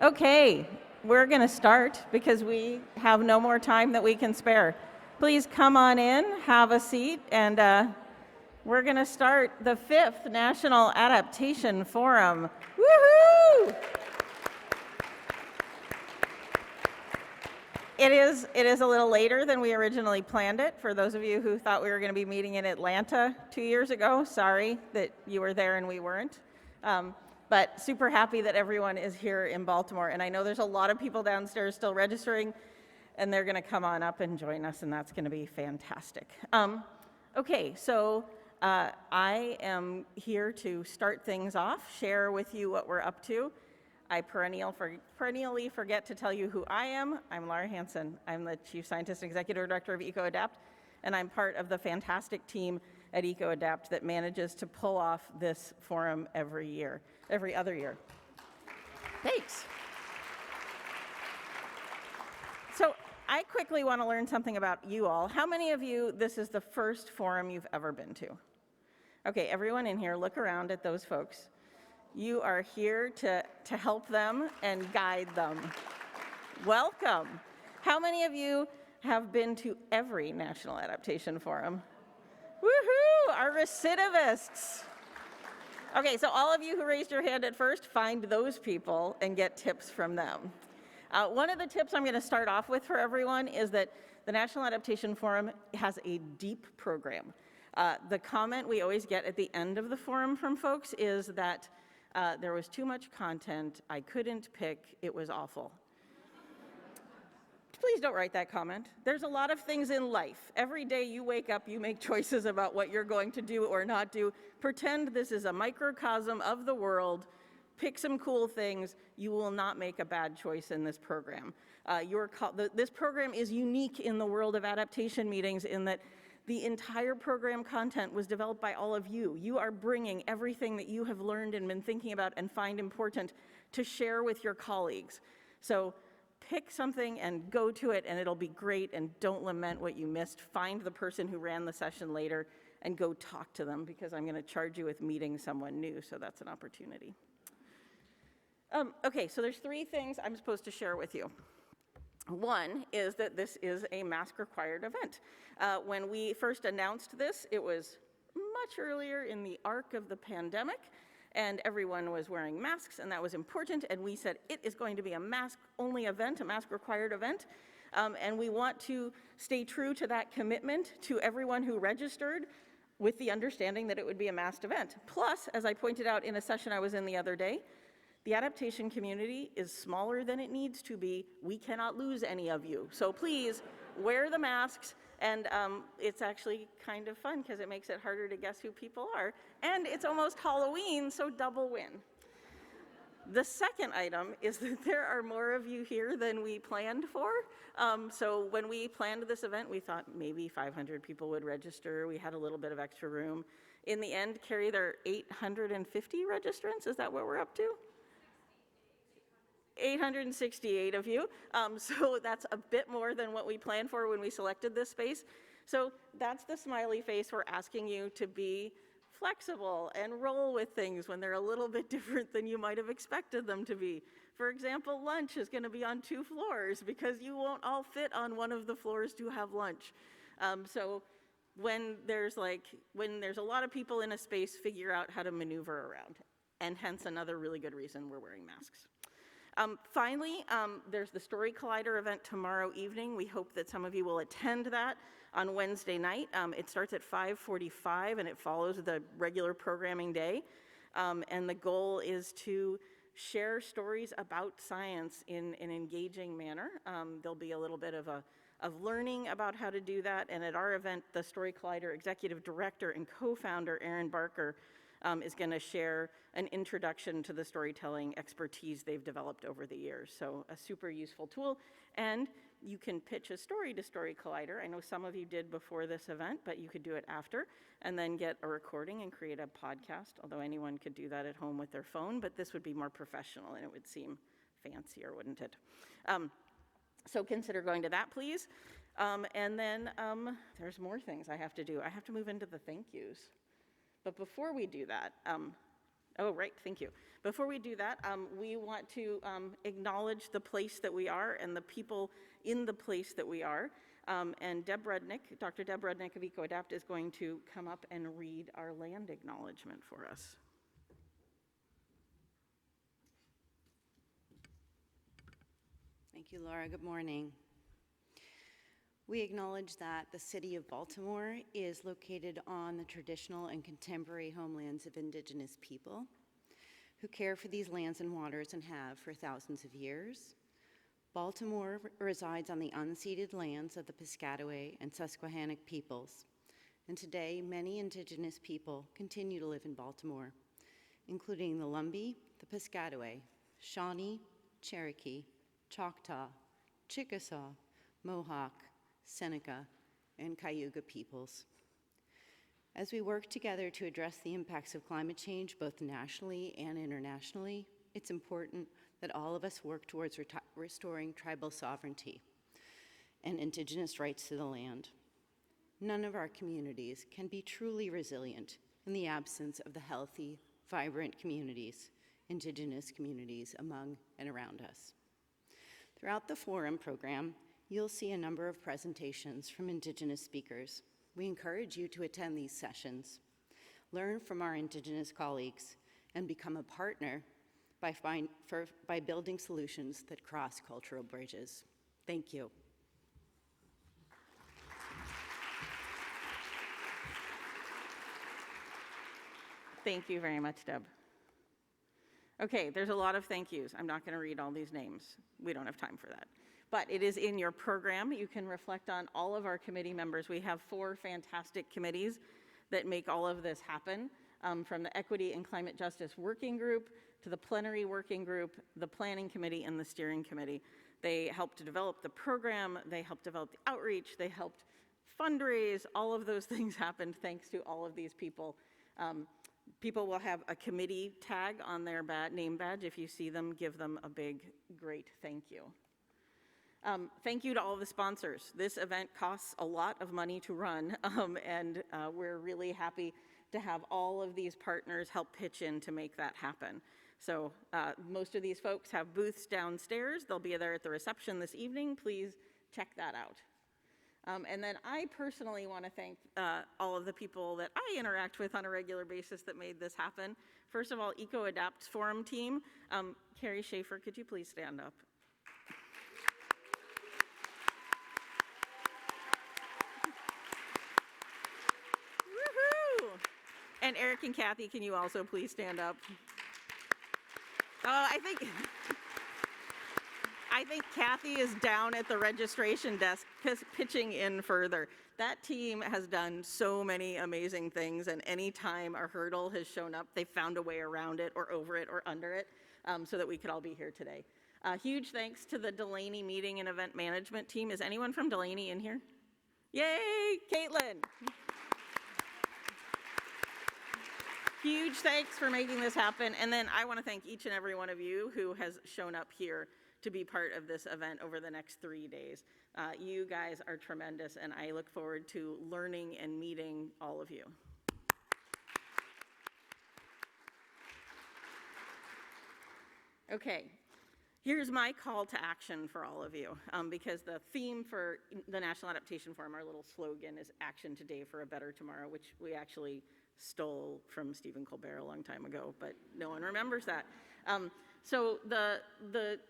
Okay, we're going to start because we have no more time that we can spare. Please come on in, have a seat, and we're going to start the 5th National Adaptation Forum. Woohoo! It is a little later than we originally planned it. For those of you who thought we were going to be meeting in Atlanta 2 years ago, sorry that you were there and we weren't. But super happy that everyone is here in Baltimore. And I know there's a lot of people downstairs still registering, and they're going to come on up and join us, and that's going to be fantastic. Okay, so I am here to start things off, share with you what we're up to. I perennially forget to tell you who I am. I'm Lara Hansen. I'm the Chief Scientist and Executive Director of EcoAdapt, and I'm part of the fantastic team at EcoAdapt that manages to pull off this forum every other year. Thanks. So I quickly want to learn something about you all. How many of you, this is the first forum you've ever been to? Okay, everyone in here, look around at those folks. You are here to help them and guide them. Welcome. How many of you have been to every National Adaptation Forum? Woohoo, our recidivists. Okay, so all of you who raised your hand at first, find those people and get tips from them. One of the tips I'm going to start off with for everyone is that the National Adaptation Forum has a deep program. The comment we always get at the end of the forum from folks is that there was too much content, I couldn't pick, it was awful. Please don't write that comment. There's a lot of things in life. Every day you wake up, you make choices about what you're going to do or not do. Pretend this is a microcosm of the world. Pick some cool things. You will not make a bad choice in this program. This program is unique in the world of adaptation meetings in that the entire program content was developed by all of you. You are bringing everything that you have learned and been thinking about and find important to share with your colleagues. So pick something and go to it, and it'll be great, and don't lament what you missed. Find the person who ran the session later and go talk to them, because I'm going to charge you with meeting someone new, so that's an opportunity. Okay, so there's 3 things I'm supposed to share with you. One is that this is a mask-required event. When we first announced this, it was much earlier in the arc of the pandemic, and everyone was wearing masks, and that was important, and we said it is going to be a mask-only event, a mask-required event, and we want to stay true to that commitment to everyone who registered with the understanding that it would be a masked event. Plus, as I pointed out in a session I was in the other day, the adaptation community is smaller than it needs to be. We cannot lose any of you. So please, wear the masks, and it's actually kind of fun because it makes it harder to guess who people are. And it's almost Halloween, so double win. The second item is that there are more of you here than we planned for. So when we planned this event, we thought maybe 500 people would register. We had a little bit of extra room. In the end, Carrie, there are 850 registrants. Is that what we're up to? 868 of you, so that's a bit more than what we planned for when we selected this space. So that's the smiley face. We're asking you to be flexible and roll with things when they're a little bit different than you might have expected them to be. For example, lunch is going to be on 2 floors because you won't all fit on one of the floors to have lunch. So when there's a lot of people in a space, figure out how to maneuver around, and hence another really good reason we're wearing masks. Finally, there's the Story Collider event tomorrow evening. We hope that some of you will attend that on Wednesday night. It starts at 5:45 and it follows the regular programming day. And the goal is to share stories about science in an engaging manner. There'll be a little bit of learning about how to do that. And at our event, the Story Collider Executive Director and co-founder, Aaron Barker, is going to share an introduction to the storytelling expertise they've developed over the years. So a super useful tool. And you can pitch a story to Story Collider. I know some of you did before this event, but you could do it after and then get a recording and create a podcast, although anyone could do that at home with their phone, but this would be more professional and it would seem fancier, wouldn't it? So consider going to that, please. And then there's more things I have to do. I have to move into the thank yous. But before we do that, Oh, right, thank you. Before we do that, we want to acknowledge the place that we are and the people in the place that we are. And Dr. Deb Rudnick of EcoAdapt is going to come up and read our land acknowledgement for us. Thank you, Laura. Good morning. We acknowledge that the city of Baltimore is located on the traditional and contemporary homelands of Indigenous people who care for these lands and waters and have for thousands of years. Baltimore resides on the unceded lands of the Piscataway and Susquehannock peoples, and today many Indigenous people continue to live in Baltimore, including the Lumbee, the Piscataway, Shawnee, Cherokee, Choctaw, Chickasaw, Mohawk, Seneca, and Cayuga peoples. As we work together to address the impacts of climate change, both nationally and internationally, it's important that all of us work towards restoring tribal sovereignty and Indigenous rights to the land. None of our communities can be truly resilient in the absence of the healthy, vibrant communities, Indigenous communities among and around us. Throughout the forum program, you'll see a number of presentations from Indigenous speakers. We encourage you to attend these sessions, learn from our Indigenous colleagues, and become a partner by building solutions that cross cultural bridges. Thank you. Thank you very much, Deb. Okay, there's a lot of thank yous. I'm not going to read all these names. We don't have time for that. But it is in your program. You can reflect on all of our committee members. We have 4 fantastic committees that make all of this happen, from the Equity and Climate Justice Working Group to the Plenary Working Group, the Planning Committee, and the Steering Committee. They helped to develop the program. They helped develop the outreach. They helped fundraise. All of those things happened thanks to all of these people. People will have a committee tag on their name badge. If you see them, give them a big, great thank you. Thank you to all of the sponsors. This event costs a lot of money to run, and we're really happy to have all of these partners help pitch in to make that happen. So most of these folks have booths downstairs. They'll be there at the reception this evening. Please check that out. And then I personally want to thank all of the people that I interact with on a regular basis that made this happen. First of all, EcoAdapt's forum team. Carrie Schaefer, could you please stand up? Woohoo! And Eric and Kathy, can you also please stand up? I think Kathy is down at the registration desk pitching in further. That team has done so many amazing things, and anytime a hurdle has shown up, they've found a way around it or over it or under it so that we could all be here today. Huge thanks to the Delaney Meeting and Event Management team. Is anyone from Delaney in here? Yay, Caitlin. Huge thanks for making this happen. And then I want to thank each and every one of you who has shown up here to be part of this event over the next 3 days. You guys are tremendous, and I look forward to learning and meeting all of you. Okay, here's my call to action for all of you, because the theme for the National Adaptation Forum, our little slogan, is Action Today for a Better Tomorrow, which we actually stole from Stephen Colbert a long time ago, but no one remembers that. So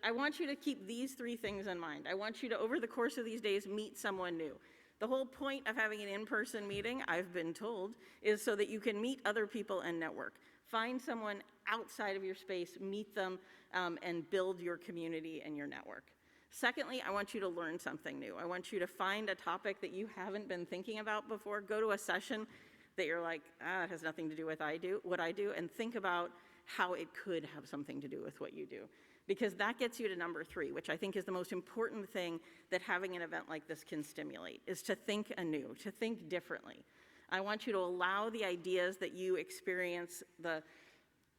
I want you to keep these 3 things in mind. I want you to, over the course of these days, meet someone new. The whole point of having an in-person meeting, I've been told, is so that you can meet other people and network. Find someone outside of your space, meet them, and build your community and your network. Secondly, I want you to learn something new. I want you to find a topic that you haven't been thinking about before. Go to a session that you're like, it has nothing to do with what I do, and think about how it could have something to do with what you do. Because that gets you to number 3, which I think is the most important thing that having an event like this can stimulate, is to think anew, to think differently. I want you to allow the ideas that you experience, the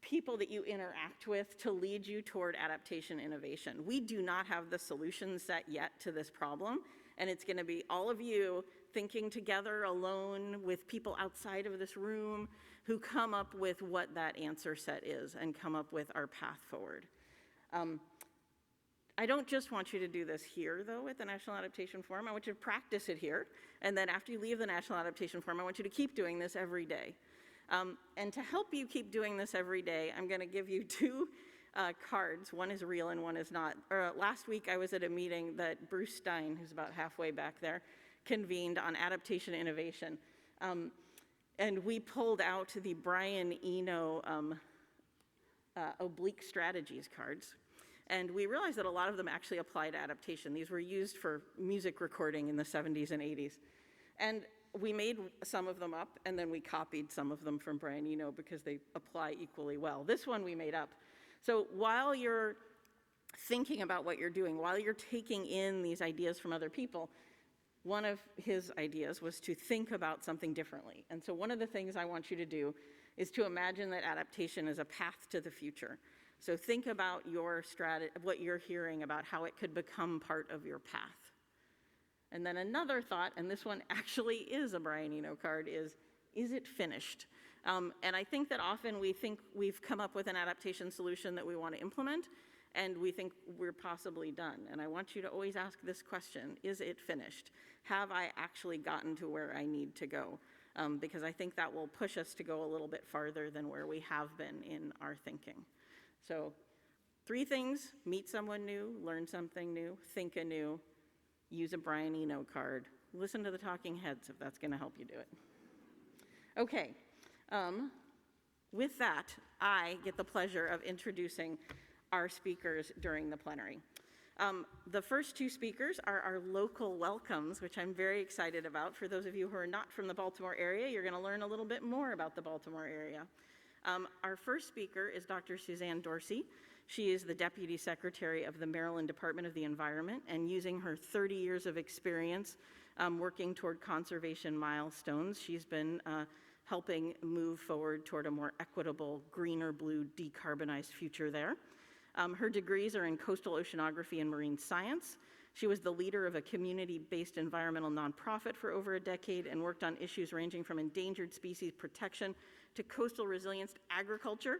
people that you interact with, to lead you toward adaptation innovation. We do not have the solution set yet to this problem, and it's going to be all of you thinking together, alone, with people outside of this room who come up with what that answer set is and come up with our path forward. I don't just want you to do this here, though, at the National Adaptation Forum. I want you to practice it here. And then after you leave the National Adaptation Forum, I want you to keep doing this every day. And to help you keep doing this every day, I'm going to give you two cards. One is real and one is not. Last week, I was at a meeting that Bruce Stein, who's about halfway back there, convened on adaptation innovation. And we pulled out the Brian Eno oblique strategies cards. And we realized that a lot of them actually apply to adaptation. These were used for music recording in the 70s and 80s. And we made some of them up, and then we copied some of them from Brian Eno because they apply equally well. This one we made up. So while you're thinking about what you're doing, while you're taking in these ideas from other people, one of his ideas was to think about something differently. And so one of the things I want you to do is to imagine that adaptation is a path to the future. So think about your strategy, what you're hearing about how it could become part of your path. And then another thought, and this one actually is a Brian Eno card, is it finished? And I think that often we think we've come up with an adaptation solution that we want to implement, and we think we're possibly done. And I want you to always ask this question: is it finished? Have I actually gotten to where I need to go? Because I think that will push us to go a little bit farther than where we have been in our thinking. So 3 things: meet someone new, learn something new, think anew, use a Brian Eno card, listen to the talking heads if that's going to help you do it. Okay, with that, I get the pleasure of introducing our speakers during the plenary. The first 2 speakers are our local welcomes, which I'm very excited about. For those of you who are not from the Baltimore area, you're going to learn a little bit more about the Baltimore area. Our first speaker is Dr. Suzanne Dorsey. She is the Deputy Secretary of the Maryland Department of the Environment, and using her 30 years of experience working toward conservation milestones, she's been helping move forward toward a more equitable, greener, blue, decarbonized future there. Her degrees are in coastal oceanography and marine science. She was the leader of a community-based environmental nonprofit for over a decade and worked on issues ranging from endangered species protection to coastal resilience to agriculture.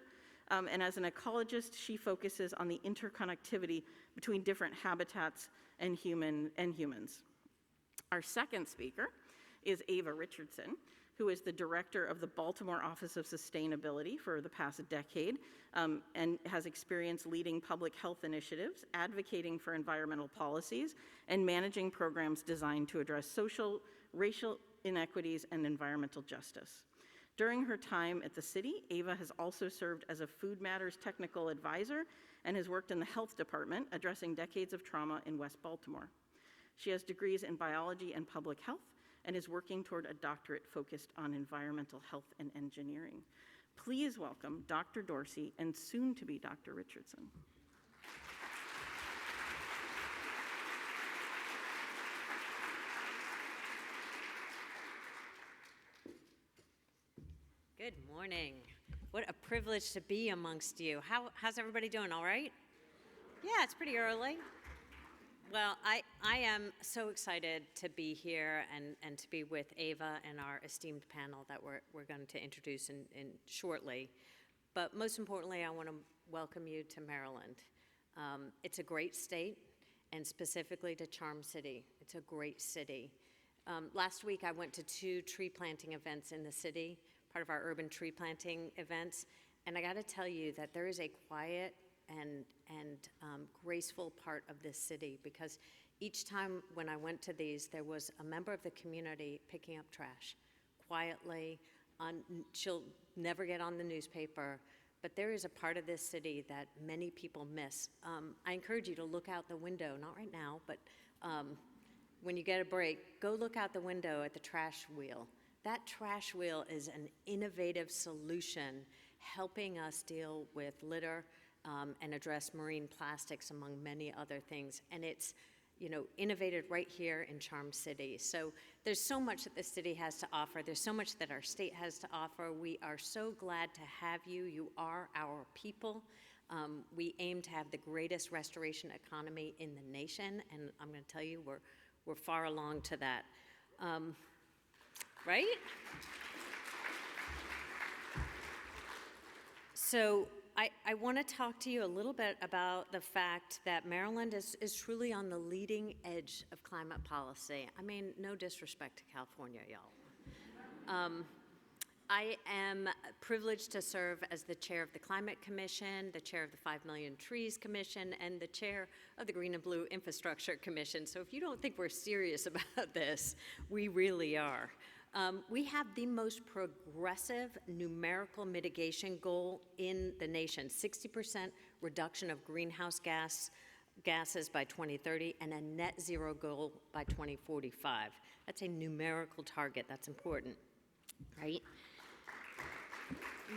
And as an ecologist, she focuses on the interconnectivity between different habitats and humans. Our second speaker is Ava Richardson, who is the director of the Baltimore Office of Sustainability for the past decade, and has experience leading public health initiatives, advocating for environmental policies, and managing programs designed to address social, racial inequities, and environmental justice. During her time at the city, Ava has also served as a Food Matters technical advisor and has worked in the health department, addressing decades of trauma in West Baltimore. She has degrees in biology and public health and is working toward a doctorate focused on environmental health and engineering. Please welcome Dr. Dorsey and soon to be Dr. Richardson. Good morning. What a privilege to be amongst you. How's everybody doing? All right? Yeah, it's pretty early. Well, I am so excited to be here and to be with Ava and our esteemed panel that we're going to introduce in shortly. But most importantly, I want to welcome you to Maryland. It's a great state, and specifically to Charm City. It's a great city. Last week, I went to 2 tree planting events in the city, part of our urban tree planting events, and I got to tell you that there is a quiet and graceful part of this city, because each time when I went to these, there was a member of the community picking up trash quietly. She'll never get on the newspaper, but there is a part of this city that many people miss. I encourage you to look out the window, not right now, but when you get a break, go look out the window at the trash wheel. That trash wheel is an innovative solution helping us deal with litter and address marine plastics, among many other things. And it's, innovated right here in Charm City. So there's so much that the city has to offer. There's so much that our state has to offer. We are so glad to have you. You are our people. We aim to have the greatest restoration economy in the nation, and I'm going to tell you, we're far along to that. Right? So I want to talk to you a little bit about the fact that Maryland is truly on the leading edge of climate policy. I mean, no disrespect to California, y'all. I am privileged to serve as the chair of the Climate Commission, the chair of the 5 Million Trees Commission, and the chair of the Green and Blue Infrastructure Commission. So if you don't think we're serious about this, we really are. We have the most progressive numerical mitigation goal in the nation, 60% reduction of greenhouse gases by 2030 and a net zero goal by 2045. That's a numerical target. That's important, right?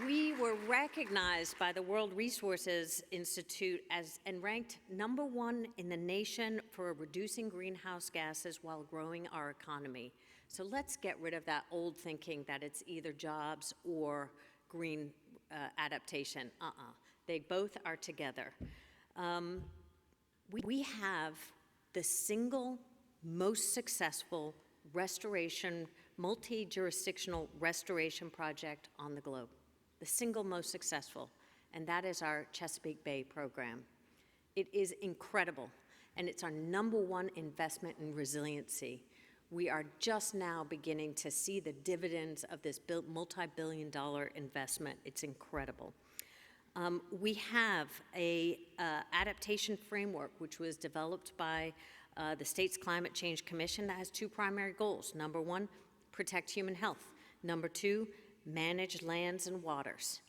We were recognized by the World Resources Institute and ranked #1 in the nation for reducing greenhouse gases while growing our economy. So let's get rid of that old thinking that it's either jobs or green adaptation. They both are together. We have the single most successful restoration, multi-jurisdictional restoration project on the globe. The single most successful, and that is our Chesapeake Bay program. It is incredible, and it's our #1 investment in resiliency. We are just now beginning to see the dividends of this multi-billion-dollar investment. It's incredible. We have a adaptation framework which was developed by the state's Climate Change Commission that has 2 primary goals. #1, protect human health. #2, manage lands and waters.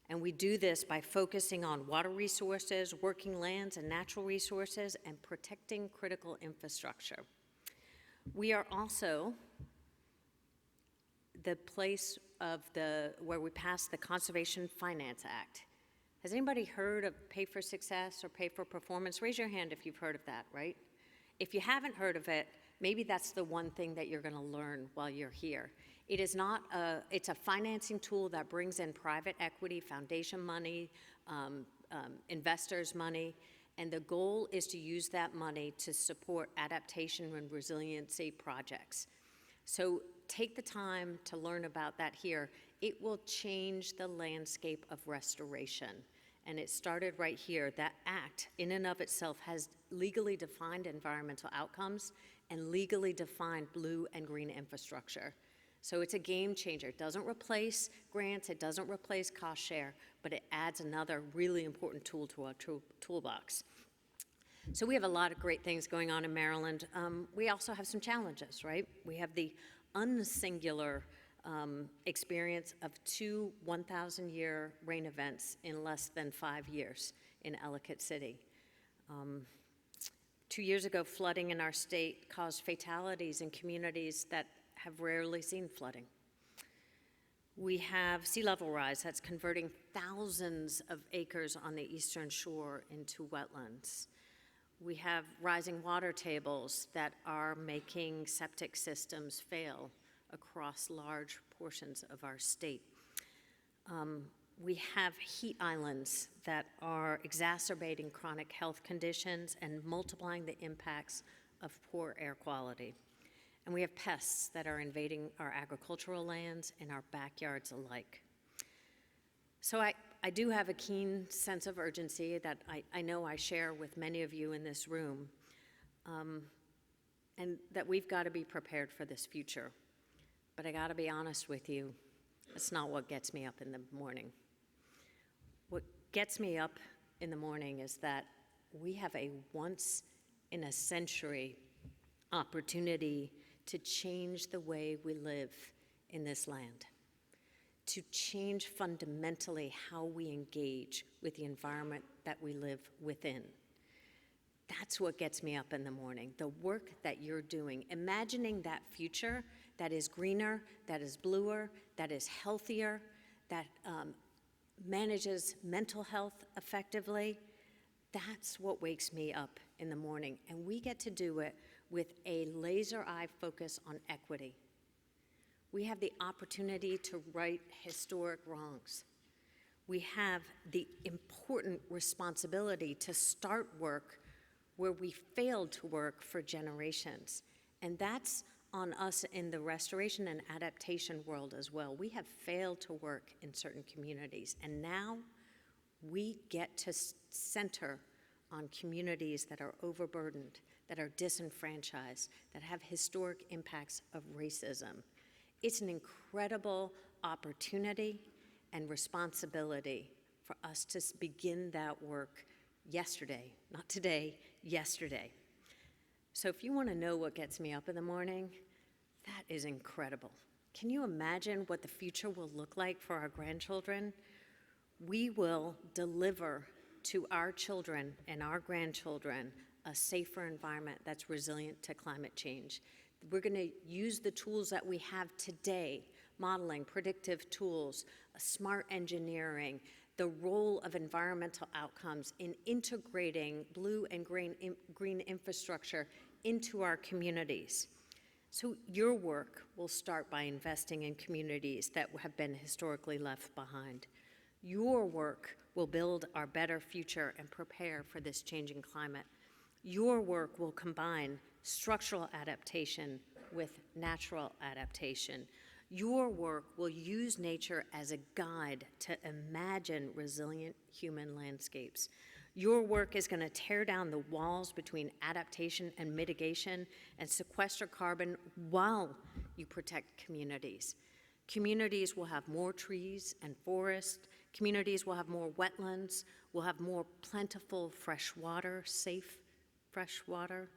And we do this by focusing on water resources, working lands and natural resources, and protecting critical infrastructure. We are also the place where we passed the Conservation Finance Act. Has anybody heard of Pay for Success or Pay for Performance? Raise your hand if you've heard of that, right? If you haven't heard of it, maybe that's the one thing that you're going to learn while you're here. It is not it's a financing tool that brings in private equity, foundation money, investors' money, and the goal is to use that money to support adaptation and resiliency projects. So take the time to learn about that here. It will change the landscape of restoration. And it started right here. That act, in and of itself, has legally defined environmental outcomes and legally defined blue and green infrastructure. So it's a game changer. It doesn't replace grants, it doesn't replace cost share, but it adds another really important tool to our toolbox. So we have a lot of great things going on in Maryland. We also have some challenges, right? We have the unsingular experience of 2 1,000-year rain events in less than 5 years in Ellicott City. 2 years ago, flooding in our state caused fatalities in communities that have rarely seen flooding. We have sea level rise that's converting thousands of acres on the eastern shore into wetlands. We have rising water tables that are making septic systems fail across large portions of our state. We have heat islands that are exacerbating chronic health conditions and multiplying the impacts of poor air quality. And we have pests that are invading our agricultural lands and our backyards alike. So I do have a keen sense of urgency that I know I share with many of you in this room, and that we've got to be prepared for this future. But I got to be honest with you, that's not what gets me up in the morning. What gets me up in the morning is that we have a once-in-a-century opportunity to change the way we live in this land, to change fundamentally how we engage with the environment that we live within. That's what gets me up in the morning, the work that you're doing, imagining that future that is greener, that is bluer, that is healthier, that manages mental health effectively. That's what wakes me up in the morning, and we get to do it with a laser-eye focus on equity. We have the opportunity to right historic wrongs. We have the important responsibility to start work where we failed to work for generations. And that's on us in the restoration and adaptation world as well. We have failed to work in certain communities, and now we get to center on communities that are overburdened, that are disenfranchised, that have historic impacts of racism. It's an incredible opportunity and responsibility for us to begin that work yesterday, not today, yesterday. So if you want to know what gets me up in the morning, that is incredible. Can you imagine what the future will look like for our grandchildren? We will deliver to our children and our grandchildren a safer environment that's resilient to climate change. We're going to use the tools that we have today, modeling, predictive tools, smart engineering, the role of environmental outcomes in integrating blue and green infrastructure into our communities. So your work will start by investing in communities that have been historically left behind. Your work will build our better future and prepare for this changing climate. Your work will combine structural adaptation with natural adaptation. Your work will use nature as a guide to imagine resilient human landscapes. Your work is going to tear down the walls between adaptation and mitigation and sequester carbon while you protect communities. Communities will have more trees and forests. Communities will have more wetlands. We'll have more plentiful fresh water, safe fresh water.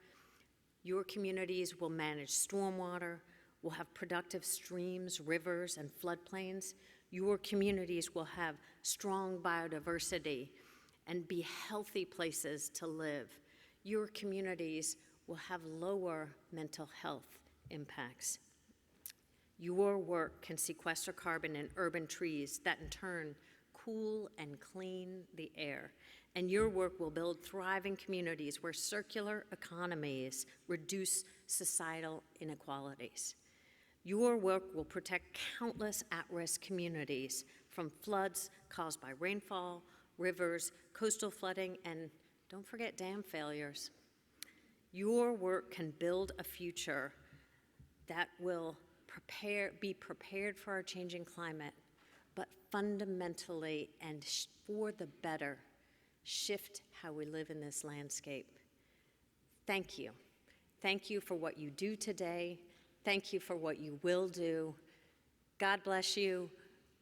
Your communities will manage stormwater. We'll have productive streams, rivers, and floodplains. Your communities will have strong biodiversity and be healthy places to live. Your communities will have lower mental health impacts. Your work can sequester carbon in urban trees that in turn cool and clean the air. And your work will build thriving communities where circular economies reduce societal inequalities. Your work will protect countless at-risk communities from floods caused by rainfall, rivers, coastal flooding, and don't forget dam failures. Your work can build a future that will be prepared for our changing climate, but fundamentally and for the better, shift how we live in this landscape. Thank you. Thank you for what you do today. Thank you for what you will do. God bless you.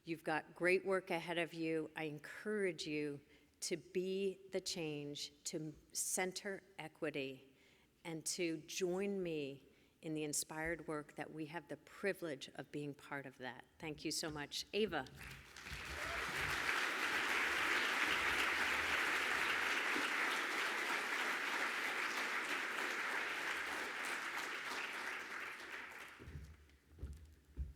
You've got great work ahead of you. I encourage you to be the change, to center equity, and to join me in the inspired work that we have the privilege of being part of that. Thank you so much. Ava.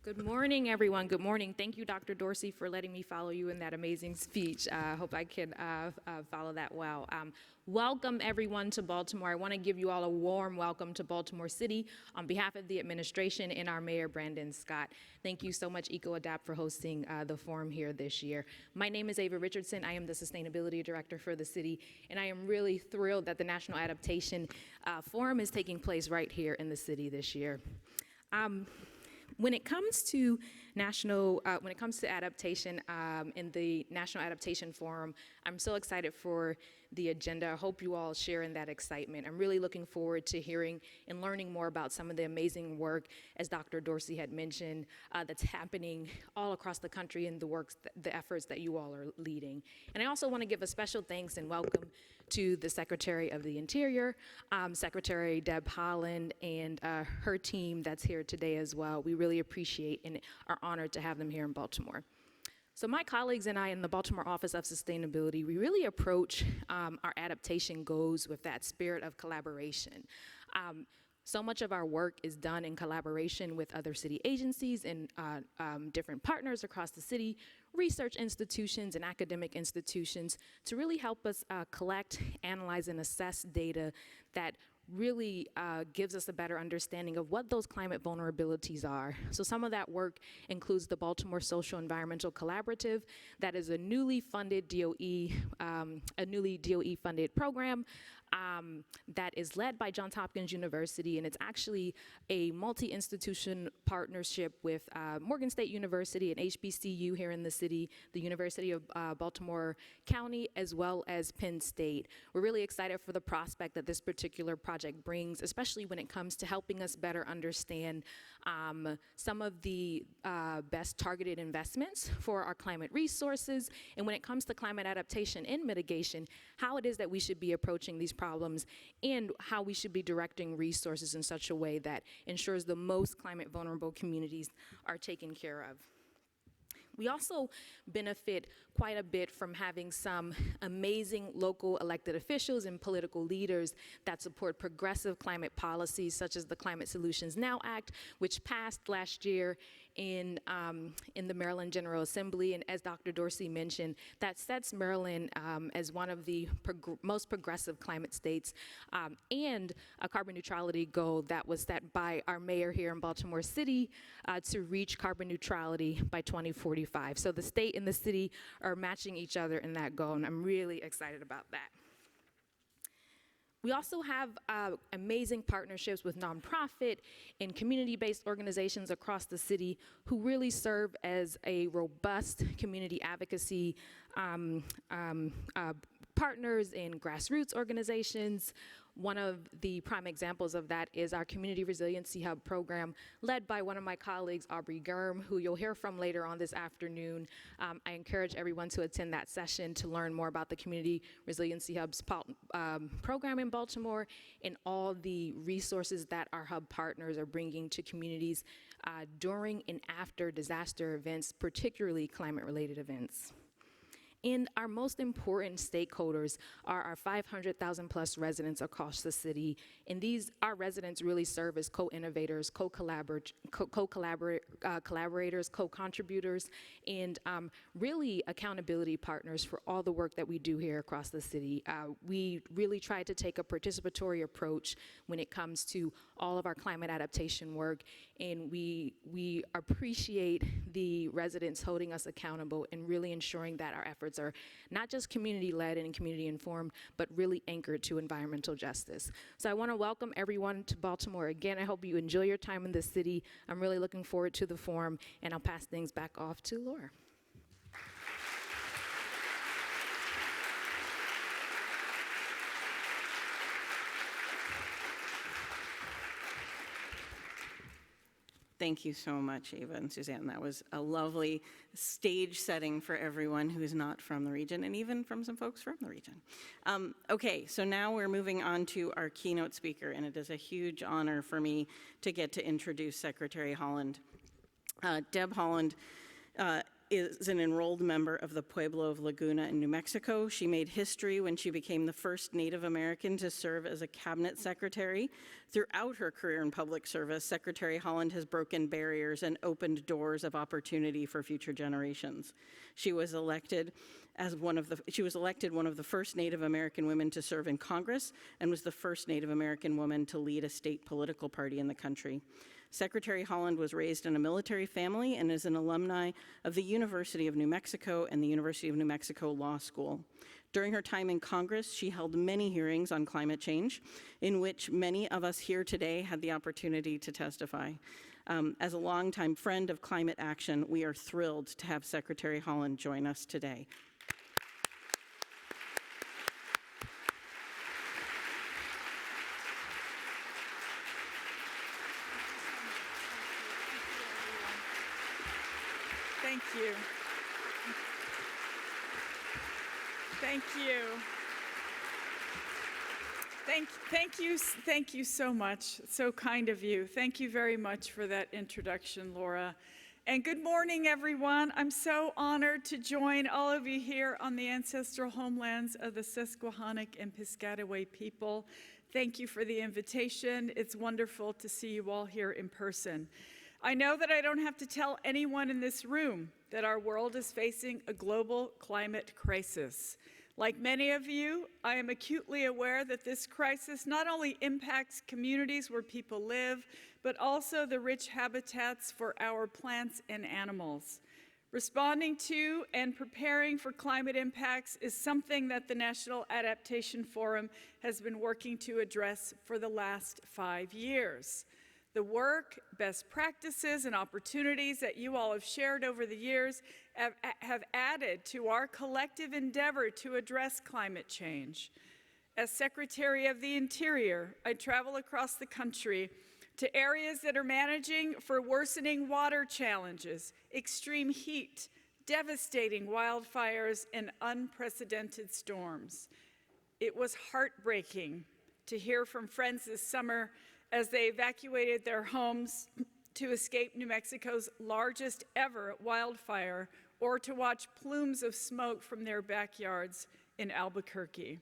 Good morning, everyone. Good morning. Thank you, Dr. Dorsey, for letting me follow you in that amazing speech. I hope I can follow that well. Welcome, everyone, to Baltimore. I want to give you all a warm welcome to Baltimore City on behalf of the administration and our Mayor, Brandon Scott. Thank you so much, EcoAdapt, for hosting the forum here this year. My name is Ava Richardson. I am the Sustainability Director for the city, and I am really thrilled that the National Adaptation Forum is taking place right here in the city this year. When it comes to adaptation in the National Adaptation Forum, I'm so excited for the agenda. I hope you all share in that excitement. I'm really looking forward to hearing and learning more about some of the amazing work, as Dr. Dorsey had mentioned, that's happening all across the country and the efforts that you all are leading. And I also want to give a special thanks and welcome to the Secretary of the Interior, Secretary Deb Haaland, and her team that's here today as well. We really appreciate and are honored to have them here in Baltimore. So my colleagues and I in the Baltimore Office of Sustainability, we really approach our adaptation goals with that spirit of collaboration. So much of our work is done in collaboration with other city agencies and different partners across the city, research institutions and academic institutions to really help us collect, analyze, and assess data that really gives us a better understanding of what those climate vulnerabilities are. So some of that work includes the Baltimore Social Environmental Collaborative. That is a newly funded DOE funded program that is led by Johns Hopkins University, and it's actually a multi-institution partnership with Morgan State University and HBCU here in the city, the University of Baltimore County, as well as Penn State. We're really excited for the prospect that this particular project brings, especially when it comes to helping us better understand some of the best targeted investments for our climate resources, and when it comes to climate adaptation and mitigation, how it is that we should be approaching these problems and how we should be directing resources in such a way that ensures the most climate vulnerable communities are taken care of. We also benefit quite a bit from having some amazing local elected officials and political leaders that support progressive climate policies, such as the Climate Solutions Now Act, which passed last year in the Maryland General Assembly. And as Dr. Dorsey mentioned, that sets Maryland as one of the most progressive climate states, and a carbon neutrality goal that was set by our mayor here in Baltimore City to reach carbon neutrality by 2045. So the state and the city are matching each other in that goal, and I'm really excited about that. We also have amazing partnerships with nonprofit and community-based organizations across the city who really serve as a robust community advocacy partners in grassroots organizations. One of the prime examples of that is our Community Resiliency Hub program, led by one of my colleagues, Aubrey Germ, who you'll hear from later on this afternoon. I encourage everyone to attend that session to learn more about the Community Resiliency Hub's program in Baltimore and all the resources that our hub partners are bringing to communities during and after disaster events, particularly climate-related events. And our most important stakeholders are our 500,000 plus residents across the city. And our residents really serve as co-innovators, collaborators, co-contributors, and really accountability partners for all the work that we do here across the city. We really try to take a participatory approach when it comes to all of our climate adaptation work, and we appreciate the residents holding us accountable and really ensuring that our efforts are not just community-led and community-informed, but really anchored to environmental justice. So I want to welcome everyone to Baltimore again. I hope you enjoy your time in the city. I'm really looking forward to the forum, and I'll pass things back off to Laura. Thank you so much, Ava and Suzanne. That was a lovely stage setting for everyone who's not from the region, and even from some folks from the region. Okay, so now we're moving on to our keynote speaker, and it is a huge honor for me to get to introduce Secretary Haaland. Deb Haaland is an enrolled member of the Pueblo of Laguna in New Mexico. She made history when she became the first Native American to serve as a cabinet secretary. Throughout her career in public service, Secretary Haaland has broken barriers and opened doors of opportunity for future generations. She was elected one of the first Native American women to serve in Congress, and was the first Native American woman to lead a state political party in the country. Secretary Haaland was raised in a military family and is an alumni of the University of New Mexico and the University of New Mexico Law School. During her time in Congress, she held many hearings on climate change, in which many of us here today had the opportunity to testify. As a longtime friend of climate action, we are thrilled to have Secretary Haaland join us today. Thank you. Thank you. Thank you so much. So kind of you. Thank you very much for that introduction, Laura. And good morning, everyone. I'm so honored to join all of you here on the ancestral homelands of the Susquehannock and Piscataway people. Thank you for the invitation. It's wonderful to see you all here in person. I know that I don't have to tell anyone in this room that our world is facing a global climate crisis. Like many of you, I am acutely aware that this crisis not only impacts communities where people live, but also the rich habitats for our plants and animals. Responding to and preparing for climate impacts is something that the National Adaptation Forum has been working to address for the last 5 years. The work, best practices, and opportunities that you all have shared over the years have added to our collective endeavor to address climate change. As Secretary of the Interior, I travel across the country to areas that are managing for worsening water challenges, extreme heat, devastating wildfires, and unprecedented storms. It was heartbreaking to hear from friends this summer as they evacuated their homes to escape New Mexico's largest ever wildfire, or to watch plumes of smoke from their backyards in Albuquerque.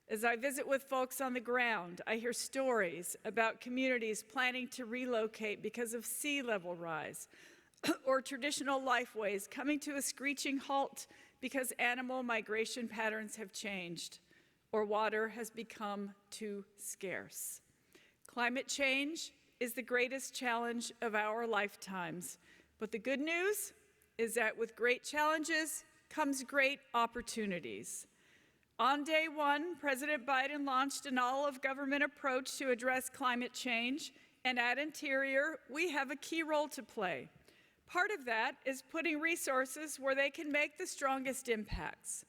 As I visit with folks on the ground, I hear stories about communities planning to relocate because of sea level rise, or traditional lifeways coming to a screeching halt because animal migration patterns have changed, or water has become too scarce. Climate change is the greatest challenge of our lifetimes, but the good news is that with great challenges comes great opportunities. On day one, President Biden launched an all-of-government approach to address climate change, and at Interior, we have a key role to play. Part of that is putting resources where they can make the strongest impacts.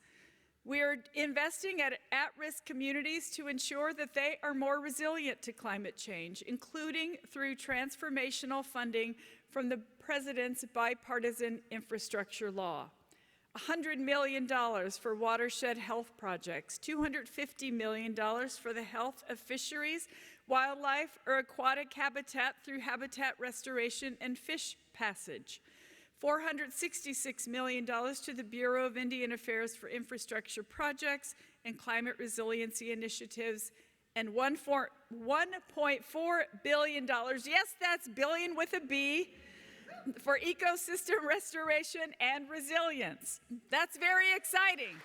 We are investing at-risk communities to ensure that they are more resilient to climate change, including through transformational funding from the President's bipartisan infrastructure law. $100 million for watershed health projects, $250 million for the health of fisheries, wildlife, or aquatic habitat through habitat restoration and fish passage, $466 million to the Bureau of Indian Affairs for infrastructure projects and climate resiliency initiatives, and $1.4 billion, yes, that's billion with a B, for ecosystem restoration and resilience. That's very exciting.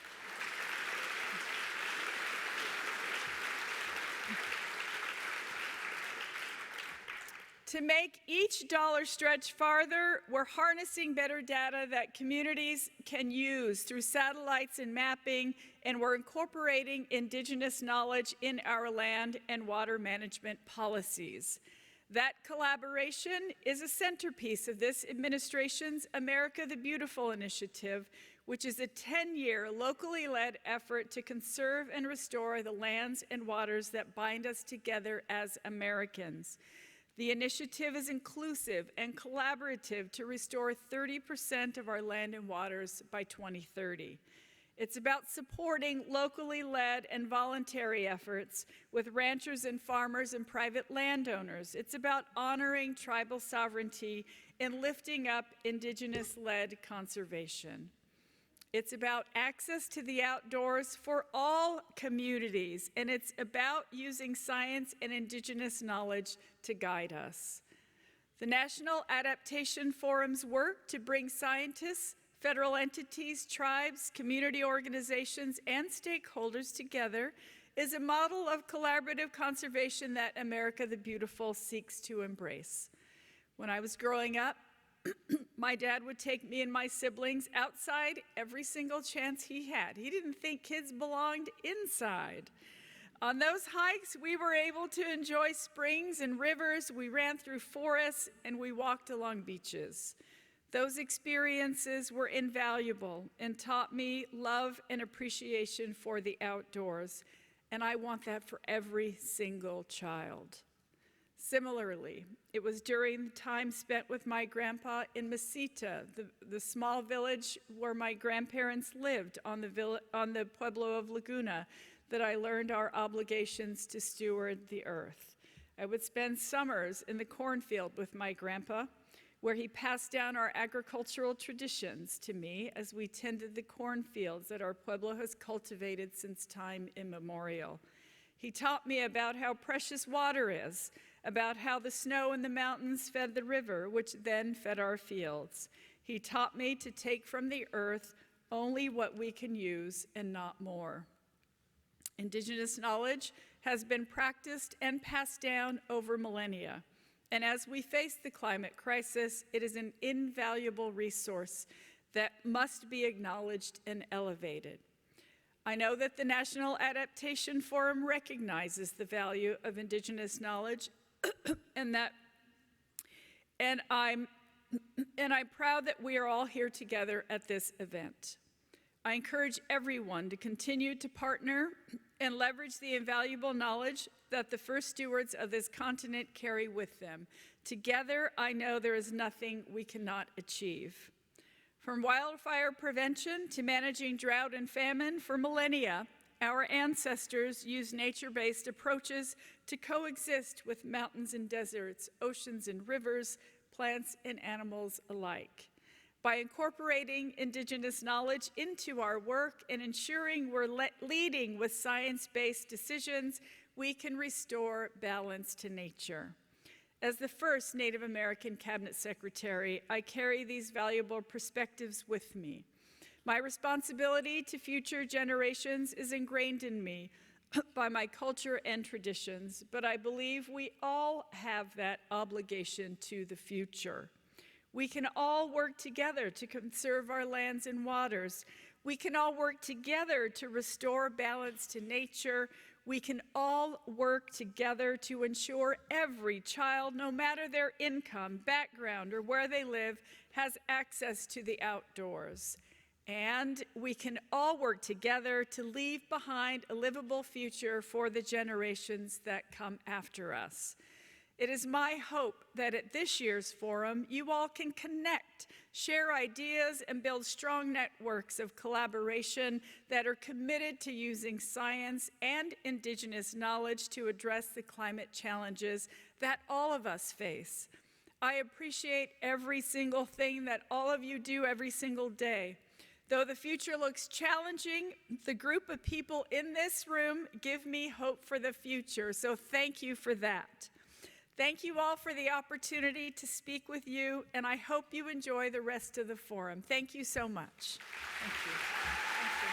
To make each dollar stretch farther, we're harnessing better data that communities can use through satellites and mapping, and we're incorporating indigenous knowledge in our land and water management policies. That collaboration is a centerpiece of this administration's America the Beautiful initiative, which is a 10-year locally led effort to conserve and restore the lands and waters that bind us together as Americans. The initiative is inclusive and collaborative to restore 30% of our land and waters by 2030. It's about supporting locally led and voluntary efforts with ranchers and farmers and private landowners. It's about honoring tribal sovereignty and lifting up indigenous-led conservation. It's about access to the outdoors for all communities, and it's about using science and indigenous knowledge to guide us. The National Adaptation Forum's work to bring scientists, federal entities, tribes, community organizations, and stakeholders together is a model of collaborative conservation that America the Beautiful seeks to embrace. When I was growing up, my dad would take me and my siblings outside every single chance he had. He didn't think kids belonged inside. On those hikes, we were able to enjoy springs and rivers, we ran through forests, and we walked along beaches. Those experiences were invaluable and taught me love and appreciation for the outdoors, and I want that for every single child. Similarly, it was during the time spent with my grandpa in Mesita, the small village where my grandparents lived on the Pueblo of Laguna, that I learned our obligations to steward the earth. I would spend summers in the cornfield with my grandpa, where he passed down our agricultural traditions to me as we tended the cornfields that our Pueblo has cultivated since time immemorial. He taught me about how precious water is, about how the snow in the mountains fed the river, which then fed our fields. He taught me to take from the earth only what we can use and not more. Indigenous knowledge has been practiced and passed down over millennia. And as we face the climate crisis, it is an invaluable resource that must be acknowledged and elevated. I know that the National Adaptation Forum recognizes the value of Indigenous knowledge, and I'm proud that we are all here together at this event. I encourage everyone to continue to partner and leverage the invaluable knowledge that the first stewards of this continent carry with them. Together, I know there is nothing we cannot achieve. From wildfire prevention to managing drought and famine, for millennia, our ancestors used nature-based approaches to coexist with mountains and deserts, oceans and rivers, plants and animals alike. By incorporating Indigenous knowledge into our work and ensuring we're leading with science-based decisions, we can restore balance to nature. As the first Native American Cabinet Secretary, I carry these valuable perspectives with me. My responsibility to future generations is ingrained in me by my culture and traditions, but I believe we all have that obligation to the future. We can all work together to conserve our lands and waters. We can all work together to restore balance to nature. We can all work together to ensure every child, no matter their income, background, or where they live, has access to the outdoors. And we can all work together to leave behind a livable future for the generations that come after us. It is my hope that at this year's forum, you all can connect, share ideas, and build strong networks of collaboration that are committed to using science and Indigenous knowledge to address the climate challenges that all of us face. I appreciate every single thing that all of you do every single day. Though the future looks challenging, the group of people in this room give me hope for the future, so thank you for that. Thank you all for the opportunity to speak with you, and I hope you enjoy the rest of the forum. Thank you so much. Thank you. Thank you.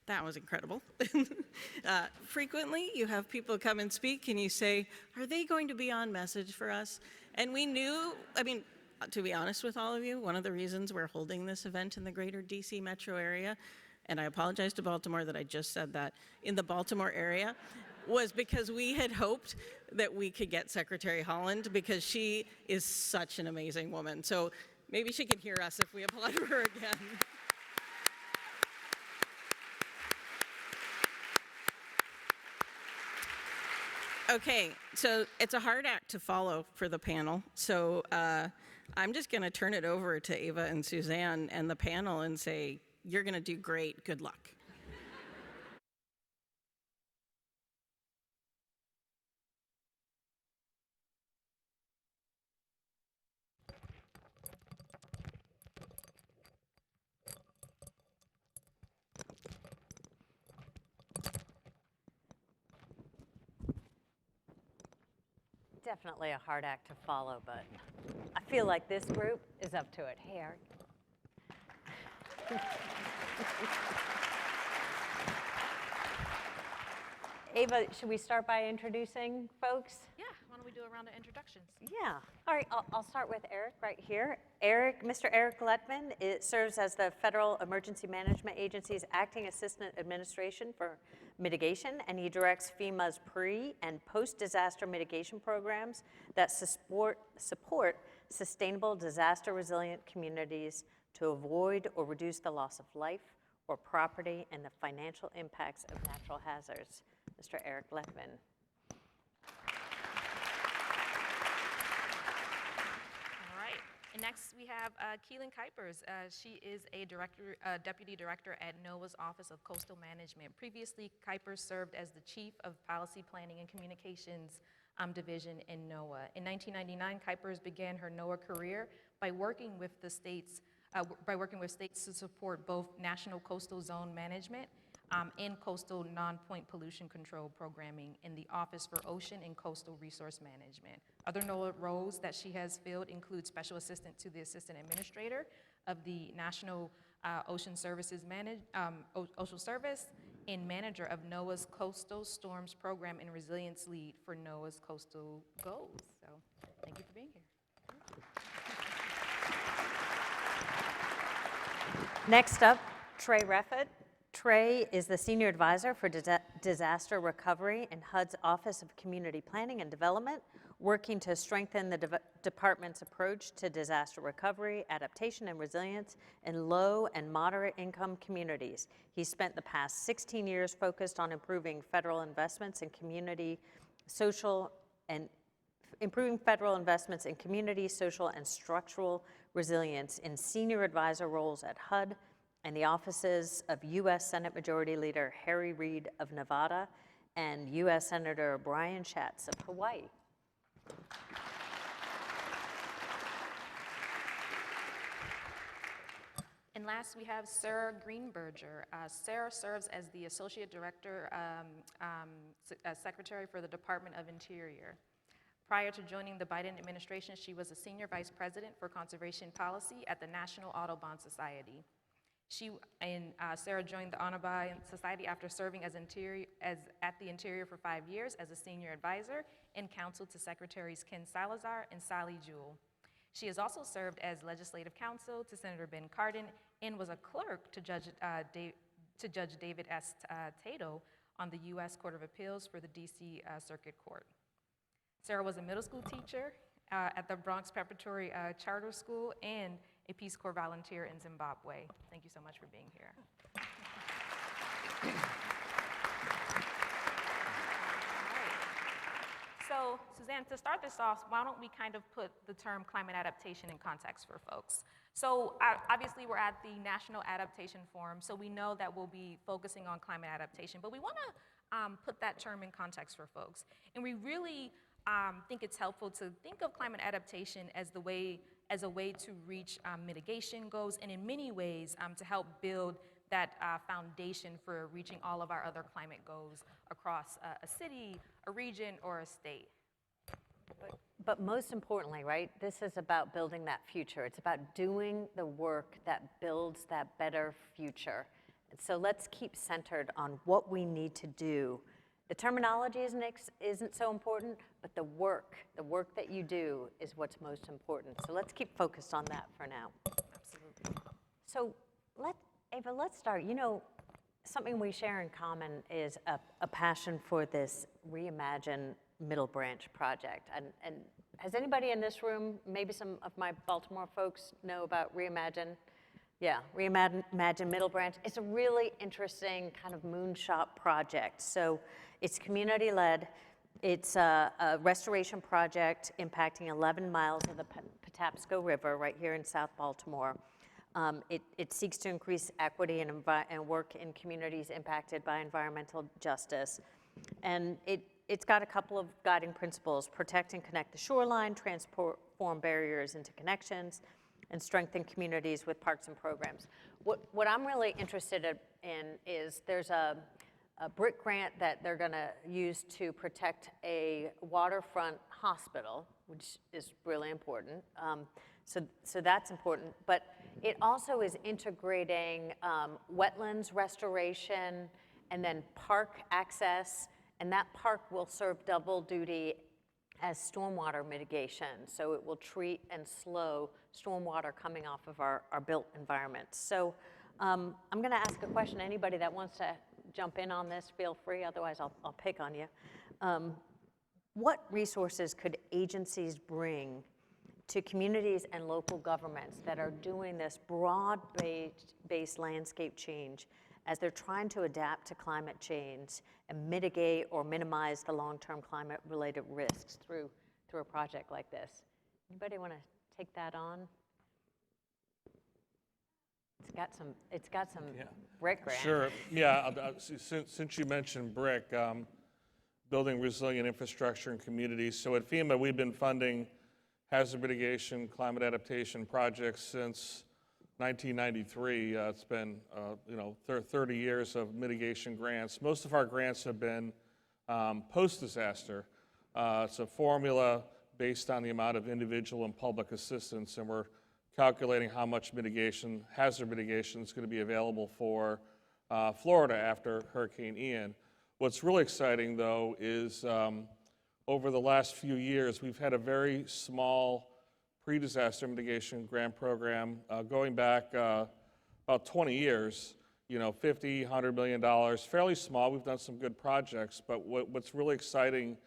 That was incredible. Frequently, you have people come and speak and you say, are they going to be on message for us? And we knew, to be honest with all of you, one of the reasons we're holding this event in the greater DC metro area, and I apologize to Baltimore that I just said that, in the Baltimore area, was because we had hoped that we could get Secretary Haaland because she is such an amazing woman. So maybe she can hear us if we applaud her again. Okay, so it's a hard act to follow for the panel. So I'm just going to turn it over to Ava and Suzanne and the panel and say, you're going to do great. Good luck. Definitely a hard act to follow, but I feel like this group is up to it. Hey, Eric. Ava, should we start by introducing folks? Yeah, why don't we do a round of introductions? Yeah. All right, I'll start with Eric right here. Mr. Eric Letvin serves as the Federal Emergency Management Agency's Acting Assistant Administration for Mitigation, and he directs FEMA's pre- and post-disaster mitigation programs that support sustainable disaster-resilient communities to avoid or reduce the loss of life or property and the financial impacts of natural hazards. Mr. Eric Letvin. All right. And next we have Keelin Kuipers. She is a deputy director at NOAA's Office of Coastal Management. Previously, Kuipers served as the chief of policy planning and communications division in NOAA. In 1999, Kuipers began her NOAA career by working with states to support both national coastal zone management and coastal non-point pollution control programming in the Office for Ocean and Coastal Resource Management. Other NOAA roles that she has filled include Special Assistant to the Assistant Administrator of the National Ocean Services Ocean Service, and Manager of NOAA's Coastal Storms Program and Resilience Lead for NOAA's Coastal Goals. So thank you for being here. Next up, Trey Reffett. Trey is the Senior Advisor for Disaster Recovery in HUD's Office of Community Planning and Development, working to strengthen the department's approach to disaster recovery, adaptation, and resilience in low and moderate income communities. He spent the past 16 years focused on improving federal investments in community, social, and social, and structural resilience in senior advisor roles at HUD and the offices of U.S. Senate Majority Leader Harry Reid of Nevada and U.S. Senator Brian Schatz of Hawaii. And last, we have Sarah Greenberger. Sarah serves as the Associate Director, Secretary for the Department of Interior. Prior to joining the Biden administration, she was a Senior Vice President for Conservation Policy at the National Audubon Society. Sarah joined the Audubon Society after serving at the Interior for 5 years as a Senior Advisor and Counsel to Secretaries Ken Salazar and Sally Jewell. She has also served as Legislative Counsel to Senator Ben Cardin and was a clerk to Judge David S. Tato on the U.S. Court of Appeals for the D.C. Circuit Court. Sarah was a middle school teacher at the Bronx Preparatory Charter School and a Peace Corps volunteer in Zimbabwe. Thank you so much for being here. So, Suzanne, to start this off, why don't we kind of put the term climate adaptation in context for folks? So, obviously, we're at the National Adaptation Forum, so we know that we'll be focusing on climate adaptation, but we want to put that term in context for folks. And we really think it's helpful to think of climate adaptation as a way to reach mitigation goals, and in many ways to help build that foundation for reaching all of our other climate goals across a city, a region, or a state. But most importantly, right, this is about building that future. It's about doing the work that builds that better future. And so let's keep centered on what we need to do. The terminology isn't so important, but the work that you do is what's most important. So let's keep focused on that for now. Absolutely. So Ava, let's start. You know, something we share in common is a passion for this Reimagine Middle Branch project. And has anybody in this room, maybe some of my Baltimore folks know about Reimagine? Yeah, Reimagine Middle Branch. It's a really interesting kind of moonshot project. So it's community-led. It's a restoration project impacting 11 miles of the Patapsco River right here in South Baltimore. It seeks to increase equity and work in communities impacted by environmental justice. And it's got a couple of guiding principles: protect and connect the shoreline, transform barriers into connections, and strengthen communities with parks and programs. What I'm really interested in is there's a BRIC grant that they're going to use to protect a waterfront hospital, which is really important. So that's important. But it also is integrating wetlands restoration and then park access. And that park will serve double duty as stormwater mitigation. So it will treat and slow stormwater coming off of our built environments. So I'm going to ask a question. Anybody that wants to jump in on this, feel free. Otherwise, I'll pick on you. What resources could agencies bring to communities and local governments that are doing this broad-based landscape change as they're trying to adapt to climate change and mitigate or minimize the long-term climate-related risks through a project like this? Anybody want to take that on? It's got some BRIC grant. Sure. Yeah. Since you mentioned BRIC, building resilient infrastructure in communities. So at FEMA, we've been funding hazard mitigation, climate adaptation projects since 1993. It's been, 30 years of mitigation grants. Most of our grants have been post-disaster. It's a formula based on the amount of individual and public assistance, and we're calculating how much hazard mitigation is going to be available for Florida after Hurricane Ian. What's really exciting, though, is over the last few years, we've had a very small pre-disaster mitigation grant program going back about 20 years, $50, $100 million, fairly small. We've done some good projects, but what's really exciting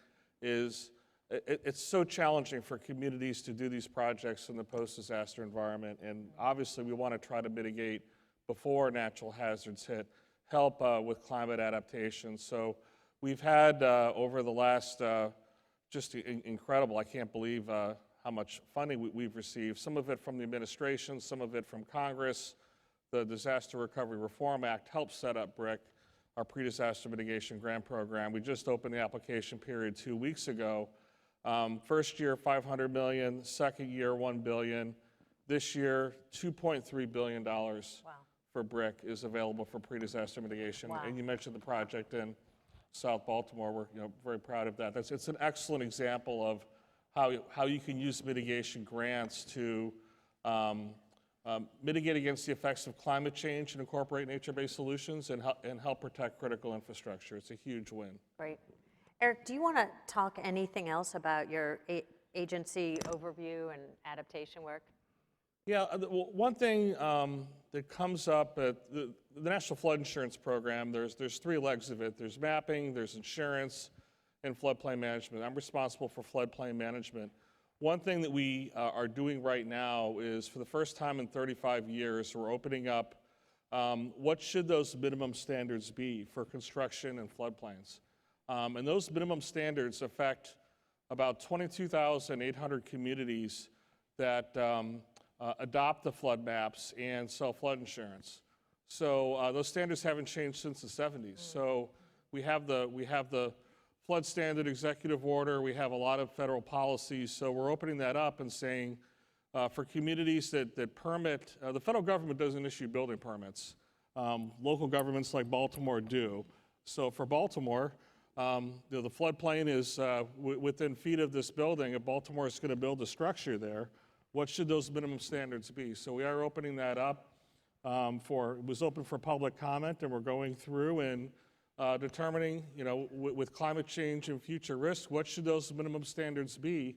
is it's so challenging for communities to do these projects in the post-disaster environment, and obviously we want to try to mitigate before natural hazards hit, help with climate adaptation. So we've had over the last, just incredible, I can't believe how much funding we've received, some of it from the administration, some of it from Congress. The Disaster Recovery Reform Act helped set up BRIC, our pre-disaster mitigation grant program. We just opened the application period 2 weeks ago. First year, $500 million, second year, $1 billion. This year, $2.3 billion for BRIC is available for pre-disaster mitigation. Wow. And you mentioned the project in South Baltimore. We're very proud of that. It's an excellent example of how you can use mitigation grants to mitigate against the effects of climate change and incorporate nature-based solutions and help protect critical infrastructure. It's a huge win. Great. Eric, do you want to talk anything else about your agency overview and adaptation work? Yeah, one thing that comes up at the National Flood Insurance Program, there's 3 legs of it. There's mapping, there's insurance, and floodplain management. I'm responsible for floodplain management. One thing that we are doing right now is, for the first time in 35 years, we're opening up what should those minimum standards be for construction and floodplains. And those minimum standards affect about 22,800 communities that adopt the flood maps and sell flood insurance. So those standards haven't changed since the 70s. So we have the flood standard executive order. We have a lot of federal policies. So we're opening that up and saying for communities that permit, the federal government doesn't issue building permits. Local governments like Baltimore do. So for Baltimore, the floodplain is within feet of this building. If Baltimore is going to build a structure there, what should those minimum standards be? So we are opening that up it was open for public comment, and we're going through and determining, with climate change and future risks, what should those minimum standards be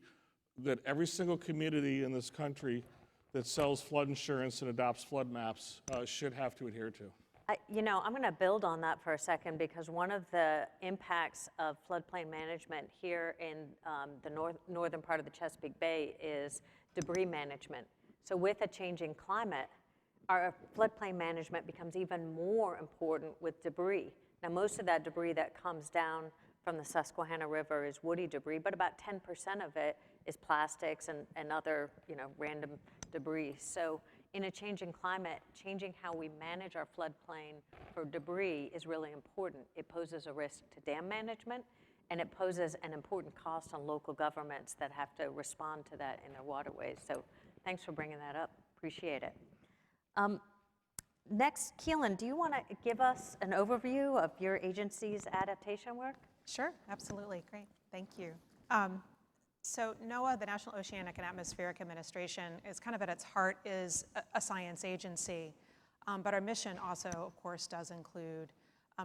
that every single community in this country that sells flood insurance and adopts flood maps should have to adhere to. I'm going to build on that for a second, because one of the impacts of floodplain management here in the northern part of the Chesapeake Bay is debris management. So with a changing climate, our floodplain management becomes even more important with debris. Now, most of that debris that comes down from the Susquehanna River is woody debris, but about 10% of it is plastics and other, random debris. So in a changing climate, changing how we manage our floodplain for debris is really important. It poses a risk to dam management, and it poses an important cost on local governments that have to respond to that in their waterways. So thanks for bringing that up. Appreciate it. Next, Keelin, do you want to give us an overview of your agency's adaptation work? Sure, absolutely. Great. Thank you. So NOAA, the National Oceanic and Atmospheric Administration, is kind of at its heart is a science agency, but our mission also, of course, does include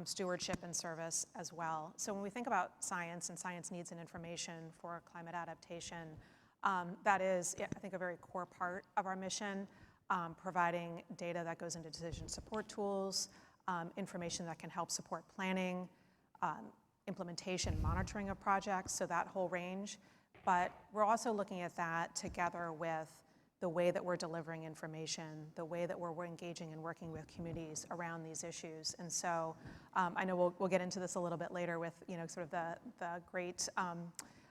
stewardship and service as well. So when we think about science and science needs and information for climate adaptation, that is, I think, a very core part of our mission, providing data that goes into decision support tools, information that can help support planning, implementation, monitoring of projects, so that whole range. But we're also looking at that together with the way that we're delivering information, the way that we're engaging and working with communities around these issues. And so I know we'll get into this a little bit later with sort of the great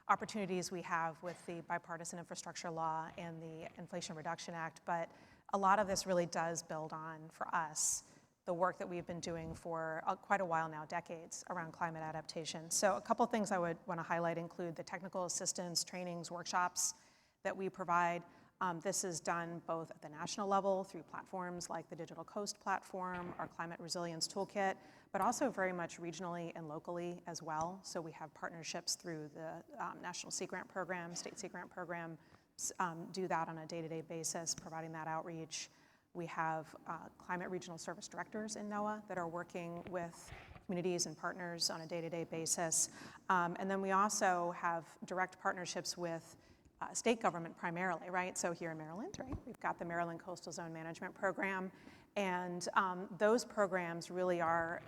opportunities we have with the Bipartisan Infrastructure Law and the Inflation Reduction Act, but a lot of this really does build on, for us, the work that we've been doing for quite a while now, decades, around climate adaptation. So a couple things I would want to highlight include the technical assistance, trainings, workshops that we provide. This is done both at the national level through platforms like the Digital Coast platform, our Climate Resilience Toolkit, but also very much regionally and locally as well. So we have partnerships through the National Sea Grant Program, State Sea Grant Program, do that on a day-to-day basis, providing that outreach. We have climate regional service directors in NOAA that are working with communities and partners on a day-to-day basis. And then we also have direct partnerships with state government primarily, right? So here in Maryland, right, we've got the Maryland Coastal Zone Management Program. And those programs really are,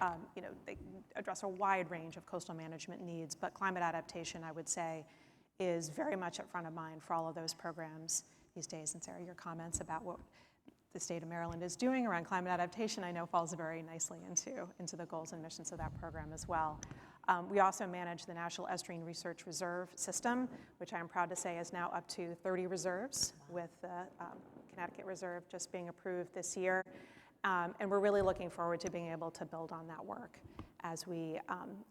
they address a wide range of coastal management needs, but climate adaptation, I would say, is very much at front of mind for all of those programs these days. And Sarah, your comments about what the state of Maryland is doing around climate adaptation, I know falls very nicely into the goals and missions of that program as well. We also manage the National Estuarine Research Reserve System, which I'm proud to say is now up to 30 reserves, with the Connecticut Reserve just being approved this year. And we're really looking forward to being able to build on that work as we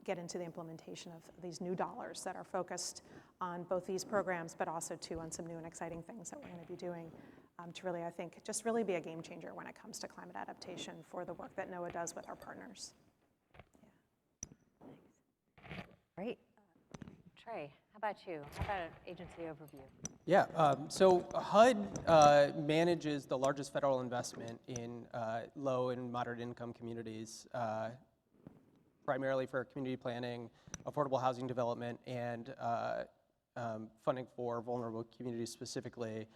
get into the implementation of these new dollars that are focused on both these programs, but also too on some new and exciting things that we're going to be doing to really, I think, just really be a game changer when it comes to climate adaptation for the work that NOAA does with our partners. Great. Trey, how about you? How about an agency overview? Yeah, so HUD manages the largest federal investment in low and moderate income communities, primarily for community planning, affordable housing development, and funding for vulnerable communities specifically,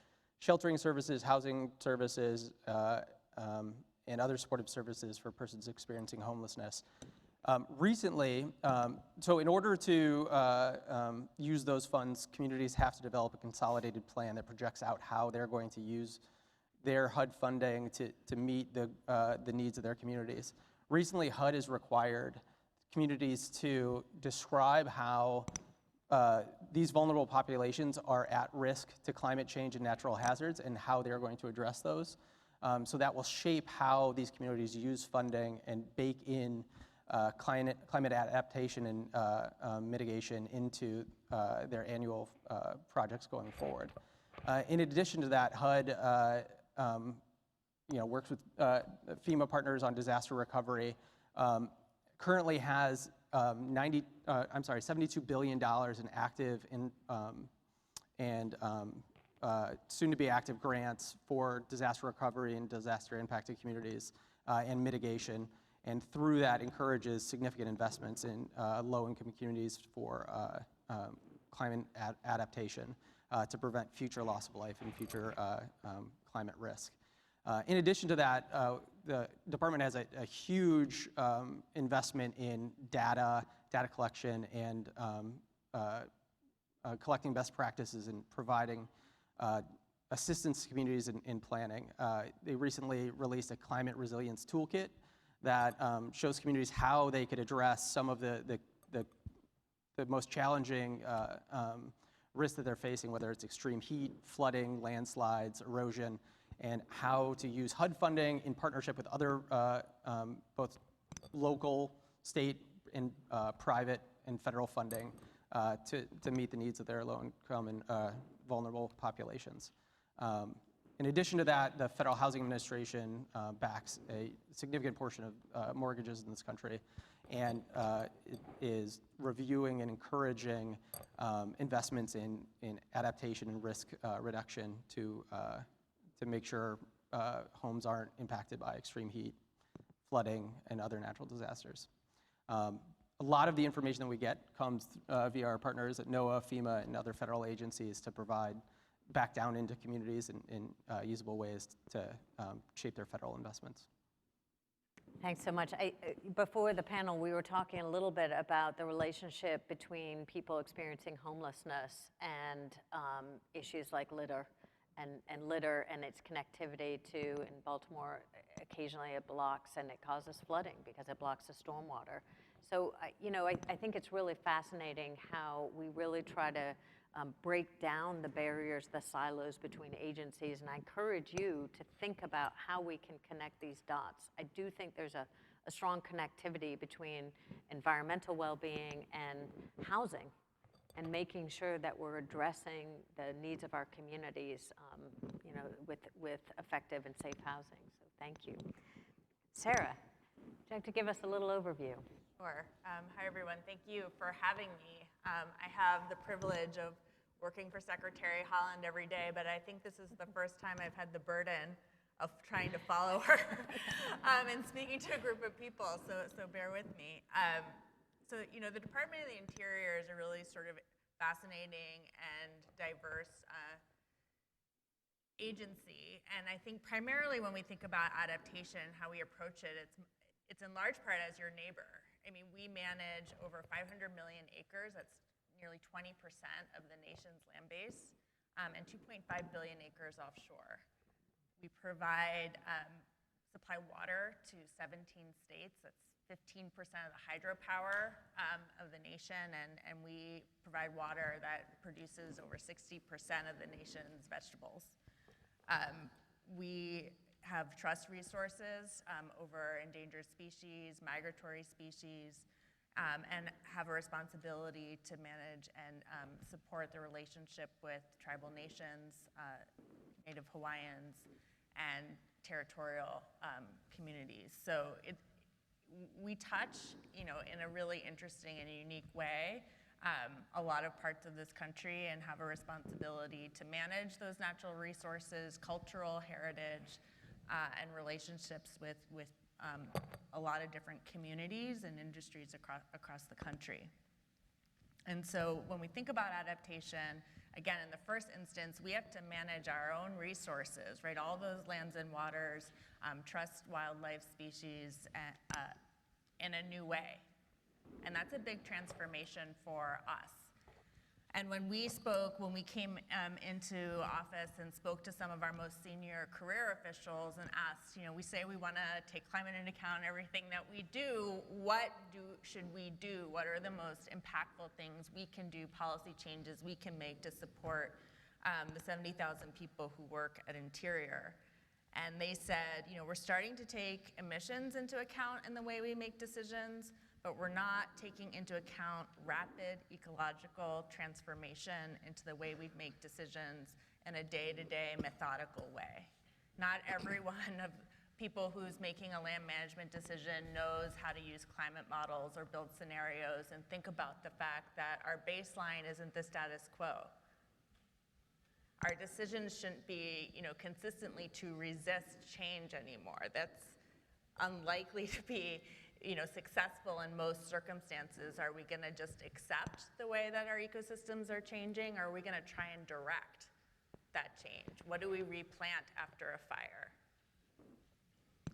sheltering services, housing services, and other supportive services for persons experiencing homelessness. Recently, so in order to use those funds, communities have to develop a consolidated plan that projects out how they're going to use their HUD funding to meet the needs of their communities. Recently, HUD has required communities to describe how these vulnerable populations are at risk to climate change and natural hazards and how they're going to address those. So that will shape how these communities use funding and bake in climate adaptation and mitigation into their annual projects going forward. In addition to that, HUD works with FEMA partners on disaster recovery. Currently has $72 billion in active and soon-to-be active grants for disaster recovery and disaster impacted communities and mitigation. And through that encourages significant investments in low-income communities for climate adaptation to prevent future loss of life and future climate risk. In addition to that, the department has a huge investment in data collection, and collecting best practices and providing assistance to communities in planning. They recently released a climate resilience toolkit that shows communities how they could address some of the most challenging risks that they're facing, whether it's extreme heat, flooding, landslides, erosion, and how to use HUD funding in partnership with other both local, state, and private and federal funding to meet the needs of their low-income and vulnerable populations. In addition to that, the Federal Housing Administration backs a significant portion of mortgages in this country, and it is reviewing and encouraging investments in adaptation and risk reduction to make sure homes aren't impacted by extreme heat, flooding, and other natural disasters. A lot of the information that we get comes via our partners at NOAA, FEMA, and other federal agencies to provide back down into communities in usable ways to shape their federal investments. Thanks so much. Before the panel, we were talking a little bit about the relationship between people experiencing homelessness and issues like litter, and litter and its connectivity to, in Baltimore, occasionally it blocks and it causes flooding because it blocks the stormwater. So, I think it's really fascinating how we really try to break down the barriers, the silos between agencies, and I encourage you to think about how we can connect these dots. I do think there's a strong connectivity between environmental well-being and housing and making sure that we're addressing the needs of our communities, you know, with effective and safe housing. So thank you. Sarah, would you like to give us a little overview? Sure. Hi, everyone. Thank you for having me. I have the privilege of working for Secretary Haaland every day, but I think this is the first time I've had the burden of trying to follow her and speaking to a group of people, so bear with me. So, you know, the Department of the Interior is a really sort of fascinating and diverse agency, and I think primarily when we think about adaptation, how we approach it, it's in large part as your neighbor. I mean, we manage over 500 million acres, that's nearly 20% of the nation's land base, and 2.5 billion acres offshore. We provide supply water to 17 states, that's 15% of the hydropower of the nation, and we provide water that produces over 60% of the nation's vegetables. We have trust resources over endangered species, migratory species, and have a responsibility to manage and support the relationship with tribal nations, Native Hawaiians, and territorial communities. So we touch, you know, in a really interesting and unique way a lot of parts of this country and have a responsibility to manage those natural resources, cultural heritage, and relationships with a lot of different communities and industries across the country. And so when we think about adaptation, again, in the first instance, we have to manage our own resources, right? All those lands and waters, trust wildlife species in a new way. And that's a big transformation for us. And when we came into office and spoke to some of our most senior career officials and asked, you know, we say we want to take climate into account in everything that we do, what should we do? What are the most impactful things we can do, policy changes we can make to support the 70,000 people who work at Interior? And they said, you know, we're starting to take emissions into account in the way we make decisions, but we're not taking into account rapid ecological transformation into the way we make decisions in a day-to-day methodical way. Not every one of people who's making a land management decision knows how to use climate models or build scenarios and think about the fact that our baseline isn't the status quo. Our decisions shouldn't be, you know, consistently to resist change anymore. That's unlikely to be, you know, successful in most circumstances. Are we going to just accept the way that our ecosystems are changing, or are we going to try and direct that change? What do we replant after a fire?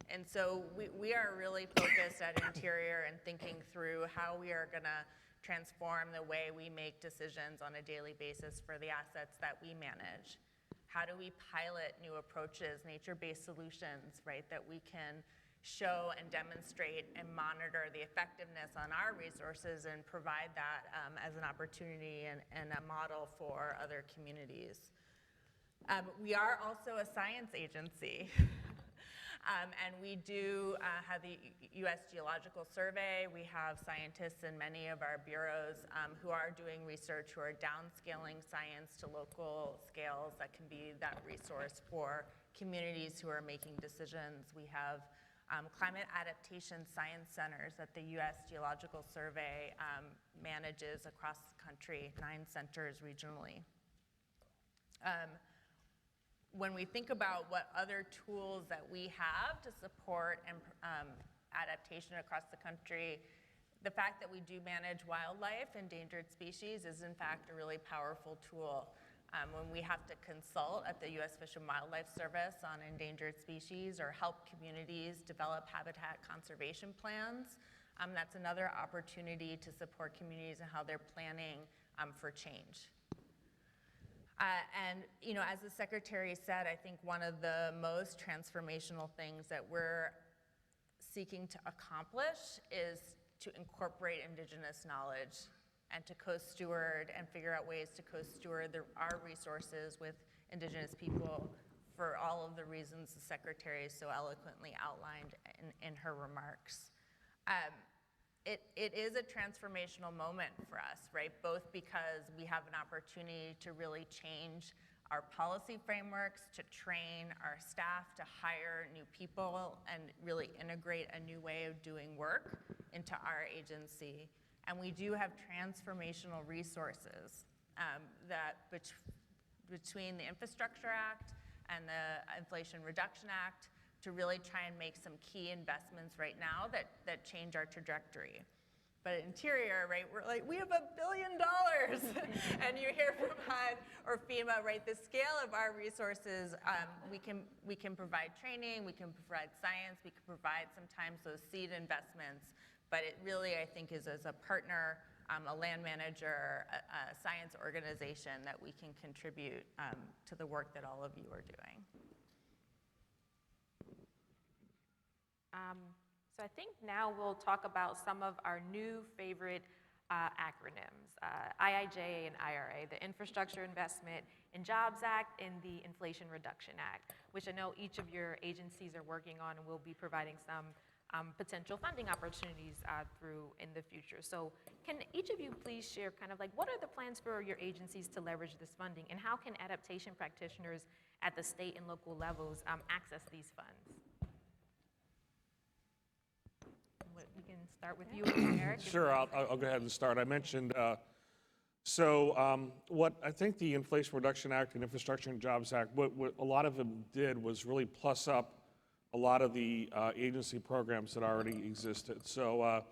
And so we are really focused at Interior and thinking through how we are going to transform the way we make decisions on a daily basis for the assets that we manage. How do we pilot new approaches, nature-based solutions, right, that we can show and demonstrate and monitor the effectiveness on our resources and provide that as an opportunity and a model for other communities. We are also a science agency. And we do have the U.S. Geological Survey. We have scientists in many of our bureaus who are doing research, who are downscaling science to local scales that can be that resource for communities who are making decisions. We have climate adaptation science centers that the U.S. Geological Survey manages across the country, 9 centers regionally. When we think about what other tools that we have to support adaptation across the country, the fact that we do manage wildlife, endangered species, is in fact a really powerful tool. When we have to consult at the U.S. Fish and Wildlife Service on endangered species or help communities develop habitat conservation plans, that's another opportunity to support communities and how they're planning for change. And, you know, as the Secretary said, I think one of the most transformational things that we're seeking to accomplish is to incorporate Indigenous knowledge and to co-steward and figure out ways to co-steward our resources with Indigenous people for all of the reasons the Secretary so eloquently outlined in her remarks. it is a transformational moment for us, right? Both because we have an opportunity to really change our policy frameworks, to train our staff, to hire new people, and really integrate a new way of doing work into our agency. And we do have transformational resources that between the Infrastructure Act and the Inflation Reduction Act, to really try and make some key investments right now that change our trajectory. But at Interior, right, we're like, we have $1 billion. And you hear from HUD or FEMA, right, the scale of our resources, we can provide training, we can provide science, we can provide sometimes those seed investments. But it really, I think, is as a partner, a land manager, a science organization, that we can contribute to the work that all of you are doing. So I think now we'll talk about some of our new favorite acronyms, IIJA and IRA, the Infrastructure Investment and Jobs Act and the Inflation Reduction Act, which I know each of your agencies are working on and will be providing some potential funding opportunities through in the future. So can each of you please share kind of like, what are the plans for your agencies to leverage this funding, and how can adaptation practitioners at the state and local levels access these funds? We can start with you, Eric. Sure, I'll go ahead and start. I mentioned, what I think the Inflation Reduction Act and Infrastructure and Jobs Act, what a lot of them did was really plus up a lot of the agency programs that already existed. So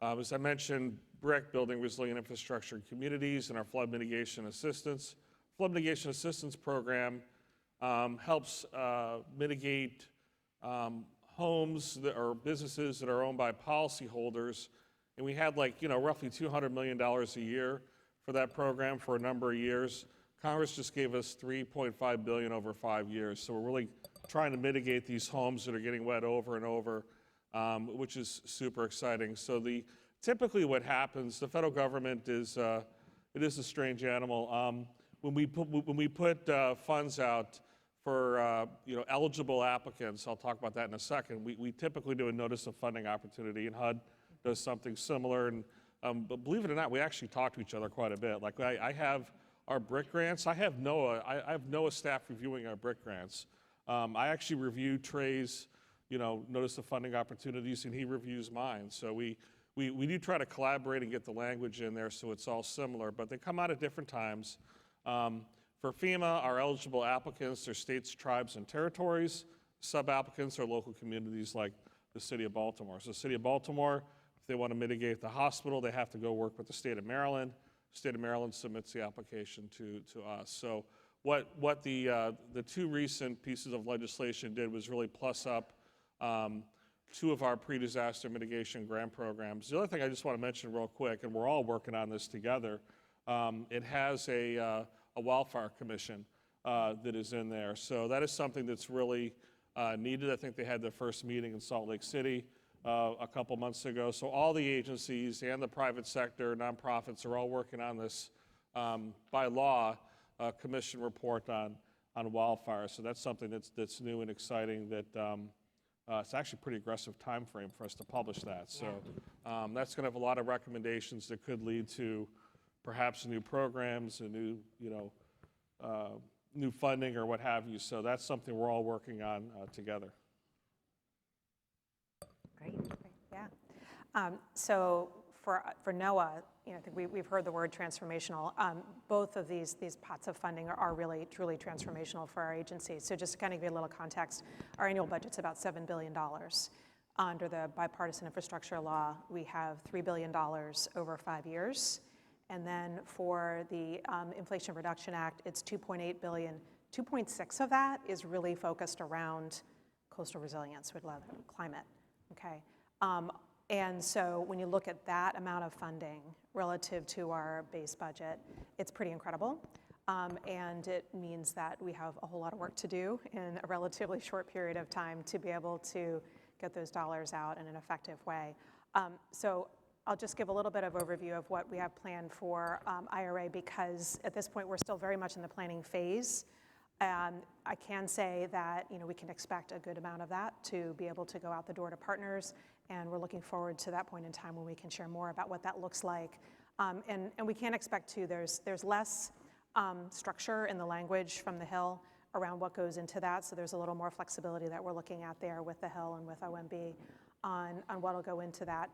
as I mentioned, BRIC, Building Resilient Infrastructure in Communities, and our Flood Mitigation Assistance. Flood Mitigation Assistance Program helps mitigate homes or businesses that are owned by policyholders, and we had roughly $200 million a year for that program for a number of years. Congress just gave us $3.5 billion over 5 years, so we're really trying to mitigate these homes that are getting wet over and over, which is super exciting. So typically what happens, the federal government is it is a strange animal. When we put funds out for eligible applicants, I'll talk about that in a second, we typically do a notice of funding opportunity, and HUD does something similar. And but believe it or not, we actually talk to each other quite a bit. Like I have our BRIC grants. I have NOAA staff reviewing our BRIC grants. I actually review Trey's notice of funding opportunities, and he reviews mine. So we do try to collaborate and get the language in there so it's all similar, but they come out at different times. For FEMA, our eligible applicants are states, tribes, and territories. Sub-applicants are local communities like the city of Baltimore. So the city of Baltimore, if they want to mitigate the hospital, they have to go work with the state of Maryland. The state of Maryland submits the application to us. So what the two recent pieces of legislation did was really plus up two of our pre-disaster mitigation grant programs. The other thing I just want to mention real quick, and we're all working on this together, it has a wildfire commission that is in there. So that is something that's really needed. I think they had their first meeting in Salt Lake City a couple months ago. So all the agencies and the private sector, nonprofits are all working on this by law commission report on wildfire. So that's something that's new and exciting that it's actually a pretty aggressive time frame for us to publish that. So that's going to have a lot of recommendations that could lead to perhaps new programs and new funding or what have you. So that's something we're all working on together. Great, yeah. So for NOAA, I think we've heard the word transformational. Both of these pots of funding are really, truly transformational for our agency. So just to kind of give you a little context, our annual budget's about $7 billion. Under the bipartisan infrastructure law, we have $3 billion over 5 years. And then for the Inflation Reduction Act, it's $2.8 billion. 2.6 of that is really focused around coastal resilience with climate, okay? And so when you look at that amount of funding relative to our base budget, it's pretty incredible. And it means that we have a whole lot of work to do in a relatively short period of time to be able to get those dollars out in an effective way. So I'll just give a little bit of overview of what we have planned for IRA, because at this point we're still very much in the planning phase. I can say that we can expect a good amount of that to be able to go out the door to partners, And we're looking forward to that point in time when we can share more about what that looks like. And we can't expect to, there's less structure in the language from the Hill around what goes into that. So there's a little more flexibility that we're looking at there with the Hill and with OMB on what will go into that.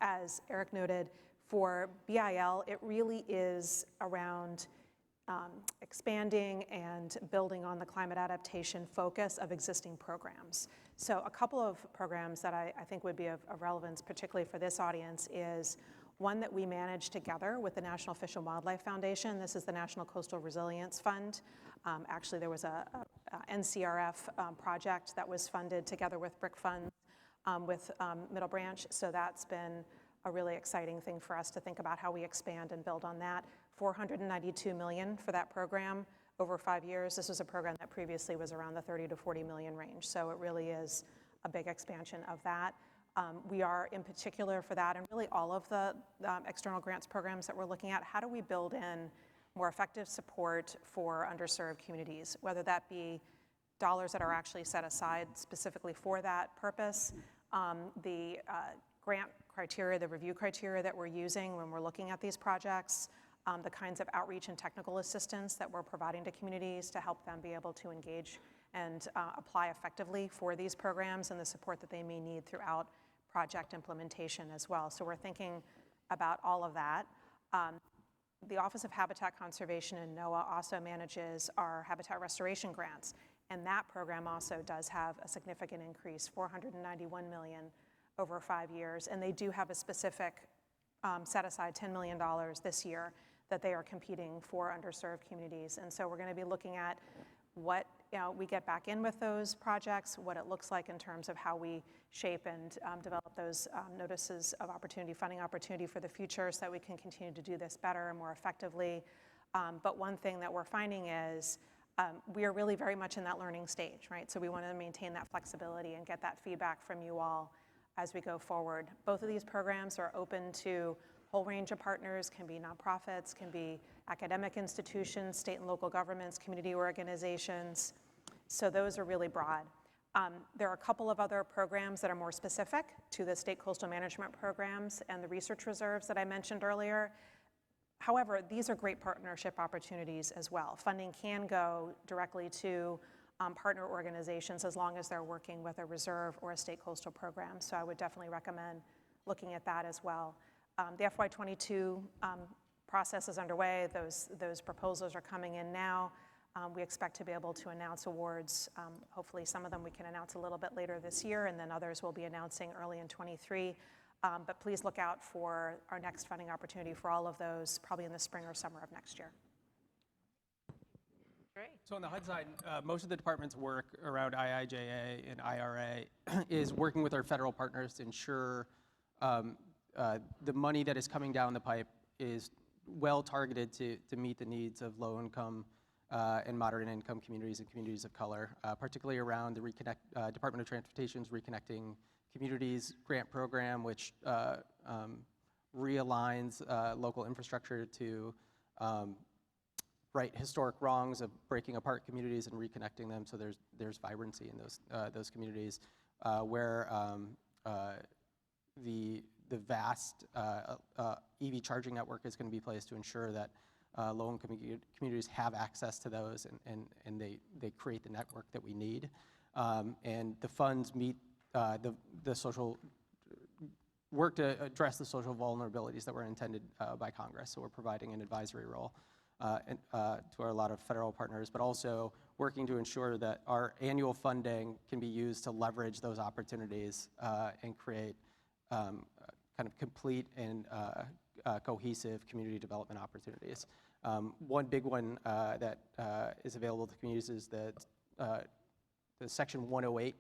As Eric noted, for BIL, it really is around expanding and building on the climate adaptation focus of existing programs. So a couple of programs that I think would be of relevance, particularly for this audience, is one that we manage together with the National Fish and Wildlife Foundation. This is the National Coastal Resilience Fund. Actually, there was a NCRF project that was funded together with BRIC funds with Middle Branch. So that's been a really exciting thing for us to think about how we expand and build on that. $492 million for that program over 5 years. This was a program that previously was around the 30 to 40 million range. So it really is a big expansion of that. We are in particular for that and really all of the external grants programs that we're looking at, how do we build in more effective support for underserved communities, whether that be dollars that are actually set aside specifically for that purpose, the grant criteria, the review criteria that we're using when we're looking at these projects, the kinds of outreach and technical assistance that we're providing to communities to help them be able to engage and apply effectively for these programs and the support that they may need throughout project implementation as well. So we're thinking about all of that. The Office of Habitat Conservation in NOAA also manages our habitat restoration grants, and that program also does have a significant increase, $491 million over 5 years, and they do have a specific set aside $10 million this year that they are competing for underserved communities. And so we're going to be looking at what we get back in with those projects, what it looks like in terms of how we shape and develop those notices of opportunity, funding opportunity for the future so that we can continue to do this better and more effectively. But one thing that we're finding is we are really very much in that learning stage, right? So we want to maintain that flexibility and get that feedback from you all as we go forward. Both of these programs are open to a whole range of partners, can be nonprofits, can be academic institutions, state and local governments, community organizations. So those are really broad. There are a couple of other programs that are more specific to the state coastal management programs and the research reserves that I mentioned earlier. However, these are great partnership opportunities as well. Funding can go directly to partner organizations as long as they're working with a reserve or a state coastal program. So I would definitely recommend looking at that as well. The FY22 process is underway. Those proposals are coming in now. We expect to be able to announce awards. Hopefully some of them we can announce a little bit later this year, and then others we'll be announcing early in 23. But please look out for our next funding opportunity for all of those, probably in the spring or summer of next year. Great. So on the HUD side, most of the department's work around IIJA and IRA is working with our federal partners to ensure the money that is coming down the pipe is well targeted to meet the needs of low-income and moderate-income communities and communities of color, particularly around the Department of Transportation's Reconnecting Communities grant program, which realigns local infrastructure to right historic wrongs of breaking apart communities and reconnecting them, so there's vibrancy in those communities, where the vast EV charging network is going to be placed to ensure that low-income communities have access to those and they create the network that we need. And the funds meet the social work to address the social vulnerabilities that were intended by Congress. So we're providing an advisory role to a lot of federal partners, but also working to ensure that our annual funding can be used to leverage those opportunities and create kind of complete and cohesive community development opportunities. One big one that is available to communities is the Section 108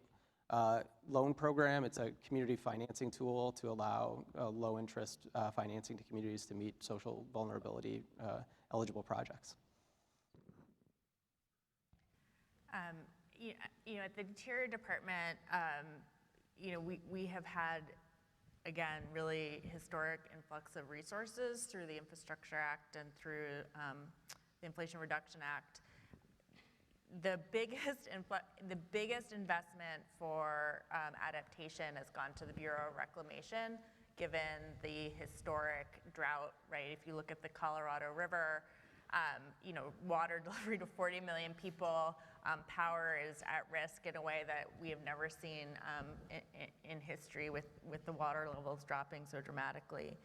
loan program. It's a community financing tool to allow low interest financing to communities to meet social vulnerability eligible projects. At the Interior Department, we have had, again, really historic influx of resources through the Infrastructure Act and through the Inflation Reduction Act. the biggest investment for adaptation has gone to the Bureau of Reclamation, given the historic drought, right? If you look at the Colorado River, you know, water delivery to 40 million people, power is at risk in a way that we have never seen in history with the water levels dropping so dramatically.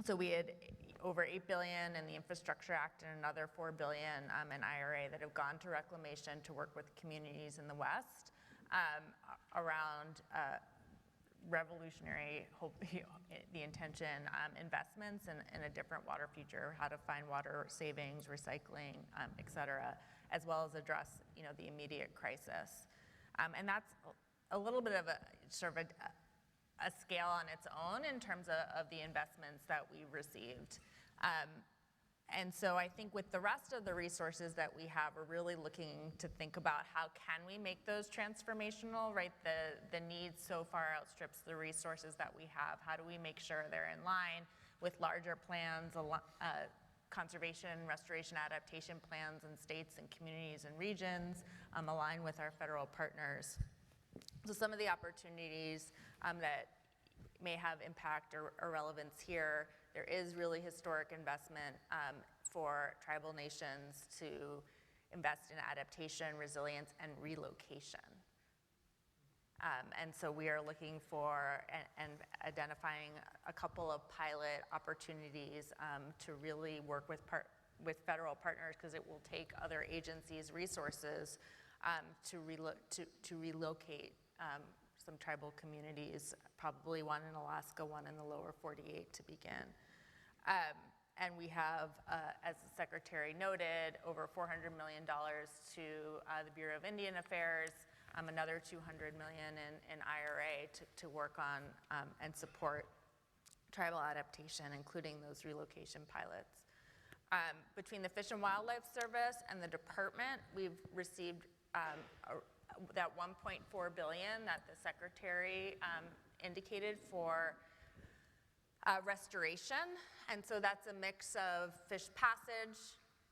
So we had over $8 billion in the Infrastructure Act and another $4 billion in IRA that have gone to reclamation to work with communities in the West around revolutionary, the intention, investments in a different water future, how to find water savings, recycling, et cetera, as well as address, you know, the immediate crisis. And that's a little bit of a sort of a scale on its own in terms of the investments that we've received. And so I think with the rest of the resources that we have, we're really looking to think about how can we make those transformational, right? The need so far outstrips the resources that we have. How do we make sure they're in line with larger plans, conservation, restoration, adaptation plans in states and communities and regions, align with our federal partners? So some of the opportunities that may have impact or relevance here, there is really historic investment for tribal nations to invest in adaptation, resilience, and relocation. And so we are looking for and identifying a couple of pilot opportunities to really work with federal partners, because it will take other agencies' resources to relocate some tribal communities, probably one in Alaska, one in the lower 48 to begin. And we have, as the Secretary noted, over $400 million to the Bureau of Indian Affairs, another $200 million in IRA to work on and support tribal adaptation, including those relocation pilots. Between the Fish and Wildlife Service and the department, we've received that $1.4 billion that the Secretary indicated for restoration. And so that's a mix of fish passage,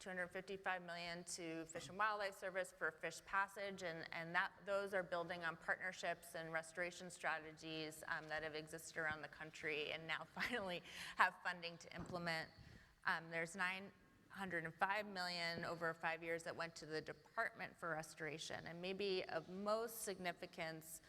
$255 million to Fish and Wildlife Service for fish passage, and those are building on partnerships and restoration strategies that have existed around the country and now finally have funding to implement. There's $905 million over 5 years that went to the Department for Restoration, and maybe of most significance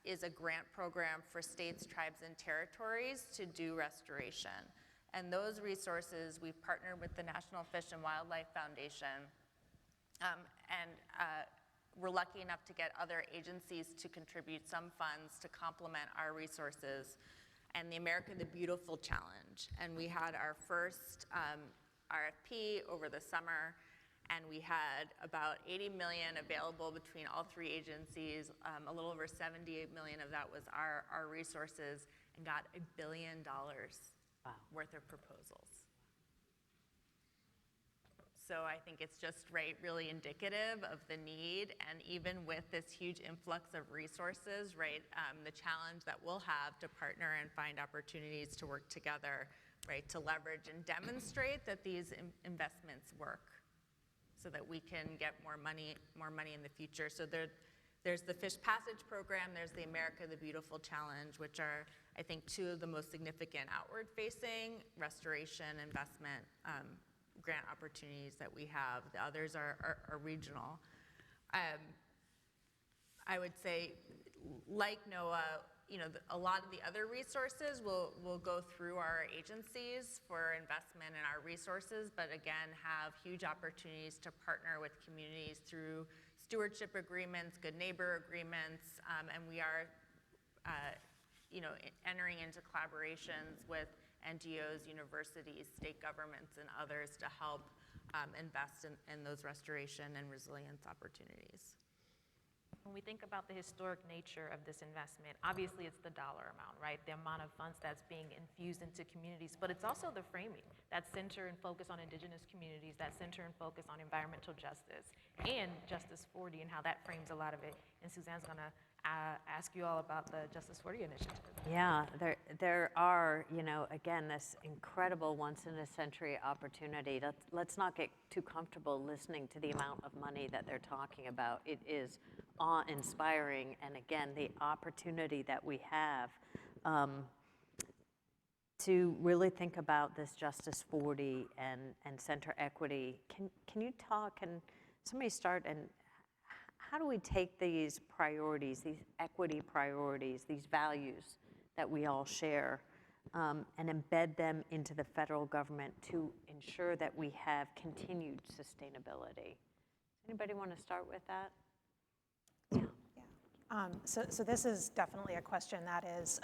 is a grant program for states, tribes, and territories to do restoration. And those resources, we've partnered with the National Fish and Wildlife Foundation, and we're lucky enough to get other agencies to contribute some funds to complement our resources, and the America the Beautiful Challenge. And we had our first RFP over the summer, and we had about $80 million available between all three agencies. A little over $78 million of that was our resources, and got $1 billion worth of proposals. So I think it's just really indicative of the need, and even with this huge influx of resources, the challenge that we'll have to partner and find opportunities to work together, to leverage and demonstrate that these investments work, so that we can get more money in the future. So there's the Fish Passage Program, there's the America the Beautiful Challenge, which are, I think, two of the most significant outward-facing restoration investment grant opportunities that we have. The others are regional. I would say, like NOAA, a lot of the other resources will go through our agencies for investment in our resources, but again, have huge opportunities to partner with communities through stewardship agreements, good neighbor agreements, and we are entering into collaborations with NGOs, universities, state governments, and others to help invest in those restoration and resilience opportunities. When we think about the historic nature of this investment, obviously it's the dollar amount, right? The amount of funds that's being infused into communities, but it's also the framing, that center and focus on indigenous communities, that center and focus on environmental justice, and Justice 40 and how that frames a lot of it. And Suzanne's gonna ask you all about the Justice 40 initiative. Yeah, there are, you know, again, this incredible once-in-a-century opportunity. Let's not get too comfortable listening to the amount of money that they're talking about. It is awe-inspiring, and again, the opportunity that we have to really think about this Justice 40 and center equity. Can you talk, can somebody start, and how do we take these priorities, these equity priorities, these values that we all share, and embed them into the federal government to ensure that we have continued sustainability? Anybody want to start with that? Yeah. So this is definitely a question that is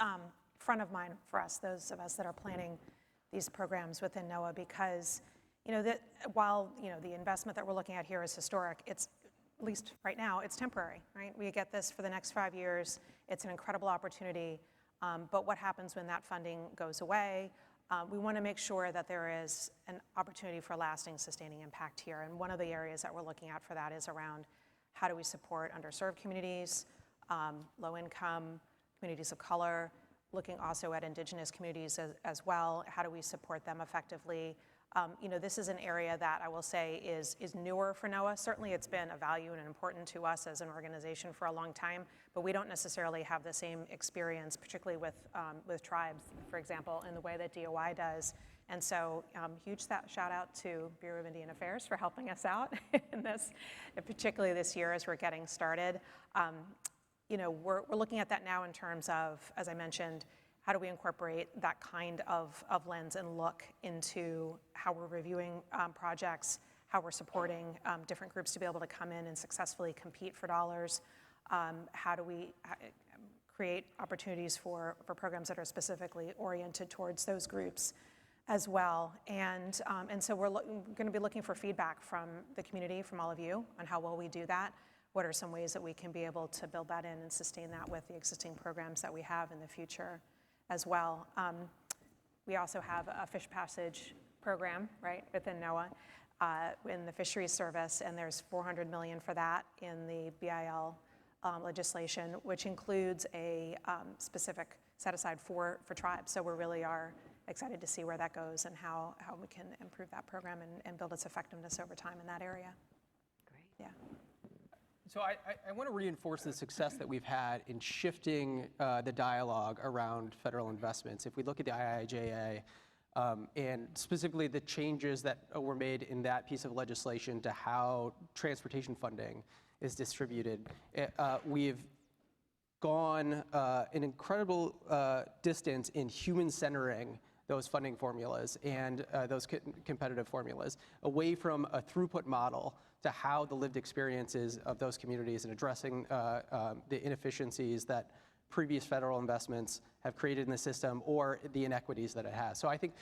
front of mind for us, those of us that are planning these programs within NOAA, because while the investment that we're looking at here is historic, it's, at least right now, it's temporary, right? We get this for the next 5 years. It's an incredible opportunity, but what happens when that funding goes away? We want to make sure that there is an opportunity for lasting, sustaining impact here. And one of the areas that we're looking at for that is around how do we support underserved communities, low-income communities of color, looking also at indigenous communities as well. How do we support them effectively? This is an area that I will say is newer for NOAA. Certainly it's been a value and important to us as an organization for a long time, but we don't necessarily have the same experience, particularly with tribes, for example, in the way that DOI does. And so huge shout out to Bureau of Indian Affairs for helping us out in this, particularly this year as we're getting started. We're looking at that now in terms of, as I mentioned, how do we incorporate that kind of lens and look into how we're reviewing projects, how we're supporting different groups to be able to come in and successfully compete for dollars? How do we create opportunities for programs that are specifically oriented towards those groups as well? And so we're going to be looking for feedback from the community, from all of you, on how well we do that. What are some ways that we can be able to build that in and sustain that with the existing programs that we have in the future as well? We also have a fish passage program, right, within NOAA, in the Fisheries Service, and there's $400 million for that in the BIL legislation, which includes a specific set aside for tribes. So we really are excited to see where that goes and how we can improve that program and build its effectiveness over time in that area. Great. Yeah. So I want to reinforce the success that we've had in shifting the dialogue around federal investments. If we look at the IIJA, and specifically the changes that were made in that piece of legislation to how transportation funding is distributed, we've gone an incredible distance in human centering those funding formulas and those competitive formulas, away from a throughput model to how the lived experiences of those communities and addressing the inefficiencies that previous federal investments have created in the system or the inequities that it has. So I think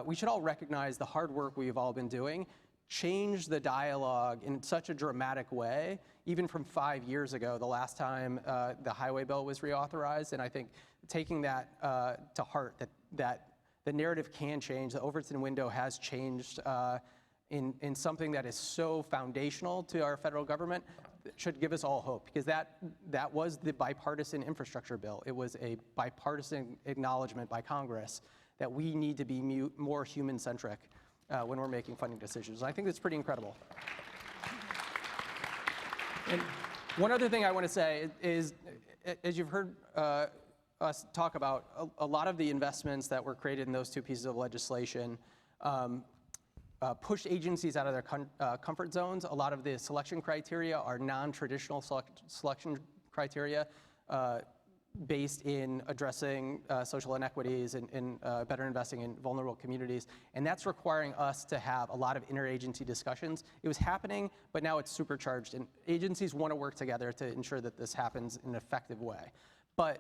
we should all recognize the hard work we've all been doing, change the dialogue in such a dramatic way, even from 5 years ago, the last time the highway bill was reauthorized. And I think taking that to heart, that the narrative can change, the Overton window has changed in something that is so foundational to our federal government, should give us all hope, because that was the bipartisan infrastructure bill. It was a bipartisan acknowledgement by Congress that we need to be more human-centric when we're making funding decisions. I think that's pretty incredible. And one other thing I want to say is, as you've heard us talk about, a lot of the investments that were created in those two pieces of legislation push agencies out of their comfort zones. A lot of the selection criteria are non-traditional selection criteria based in addressing social inequities and better investing in vulnerable communities. And that's requiring us to have a lot of interagency discussions. It was happening, but now it's supercharged. And agencies want to work together to ensure that this happens in an effective way. But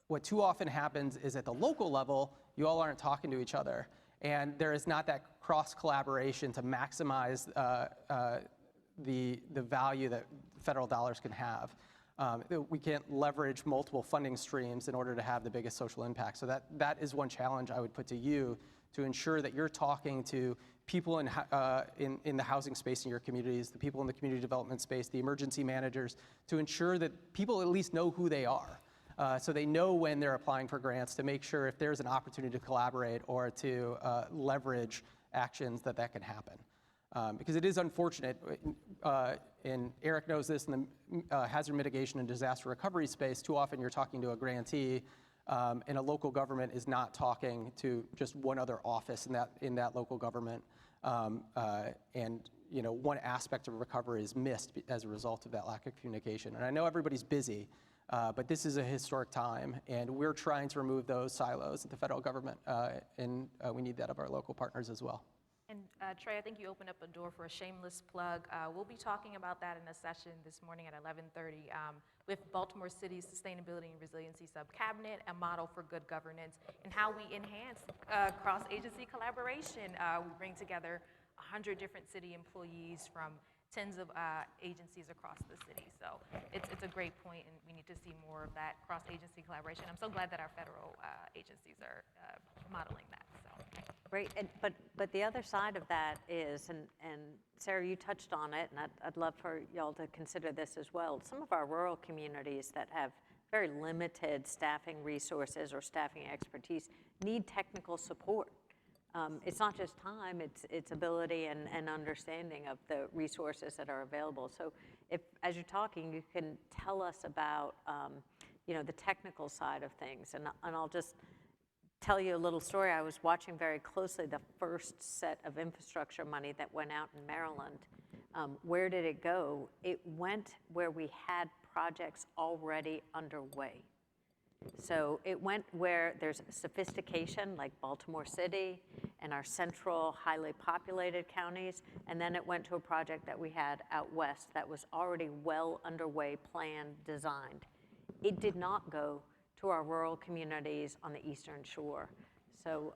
what too often happens is at the local level, you all aren't talking to each other. And there is not that cross-collaboration to maximize the value that federal dollars can have. We can't leverage multiple funding streams in order to have the biggest social impact. So that is one challenge I would put to you, to ensure that you're talking to people in the housing space in your communities, the people in the community development space, the emergency managers, to ensure that people at least know who they are. So they know when they're applying for grants, to make sure if there's an opportunity to collaborate or to leverage actions that can happen. Because it is unfortunate, and Eric knows this in the hazard mitigation and disaster recovery space, too often you're talking to a grantee, and a local government is not talking to just one other office in that local government. And one aspect of recovery is missed as a result of that lack of communication. And I know everybody's busy, but this is a historic time, and we're trying to remove those silos at the federal government, and we need that of our local partners as well. And Trey, I think you opened up a door for a shameless plug. We'll be talking about that in a session this morning at 11:30 with Baltimore City's Sustainability and Resiliency Subcabinet, a model for good governance, and how we enhance cross-agency collaboration. We bring together 100 different city employees from tens of agencies across the city. So it's a great point, and we need to see more of that cross-agency collaboration. I'm so glad that our federal agencies are modeling that. So. Great, but the other side of that is, and Sarah, you touched on it, and I'd love for y'all to consider this as well. Some of our rural communities that have very limited staffing resources or staffing expertise need technical support. It's not just time, it's ability and understanding of the resources that are available. So if, as you're talking, you can tell us about, the technical side of things, and I'll just tell you a little story. I was watching very closely the first set of infrastructure money that went out in Maryland. Where did it go? It went where we had projects already underway. So it went where there's sophistication, like Baltimore City and our central, highly populated counties, and then it went to a project that we had out west that was already well underway, planned, designed. It did not go to our rural communities on the Eastern Shore. So,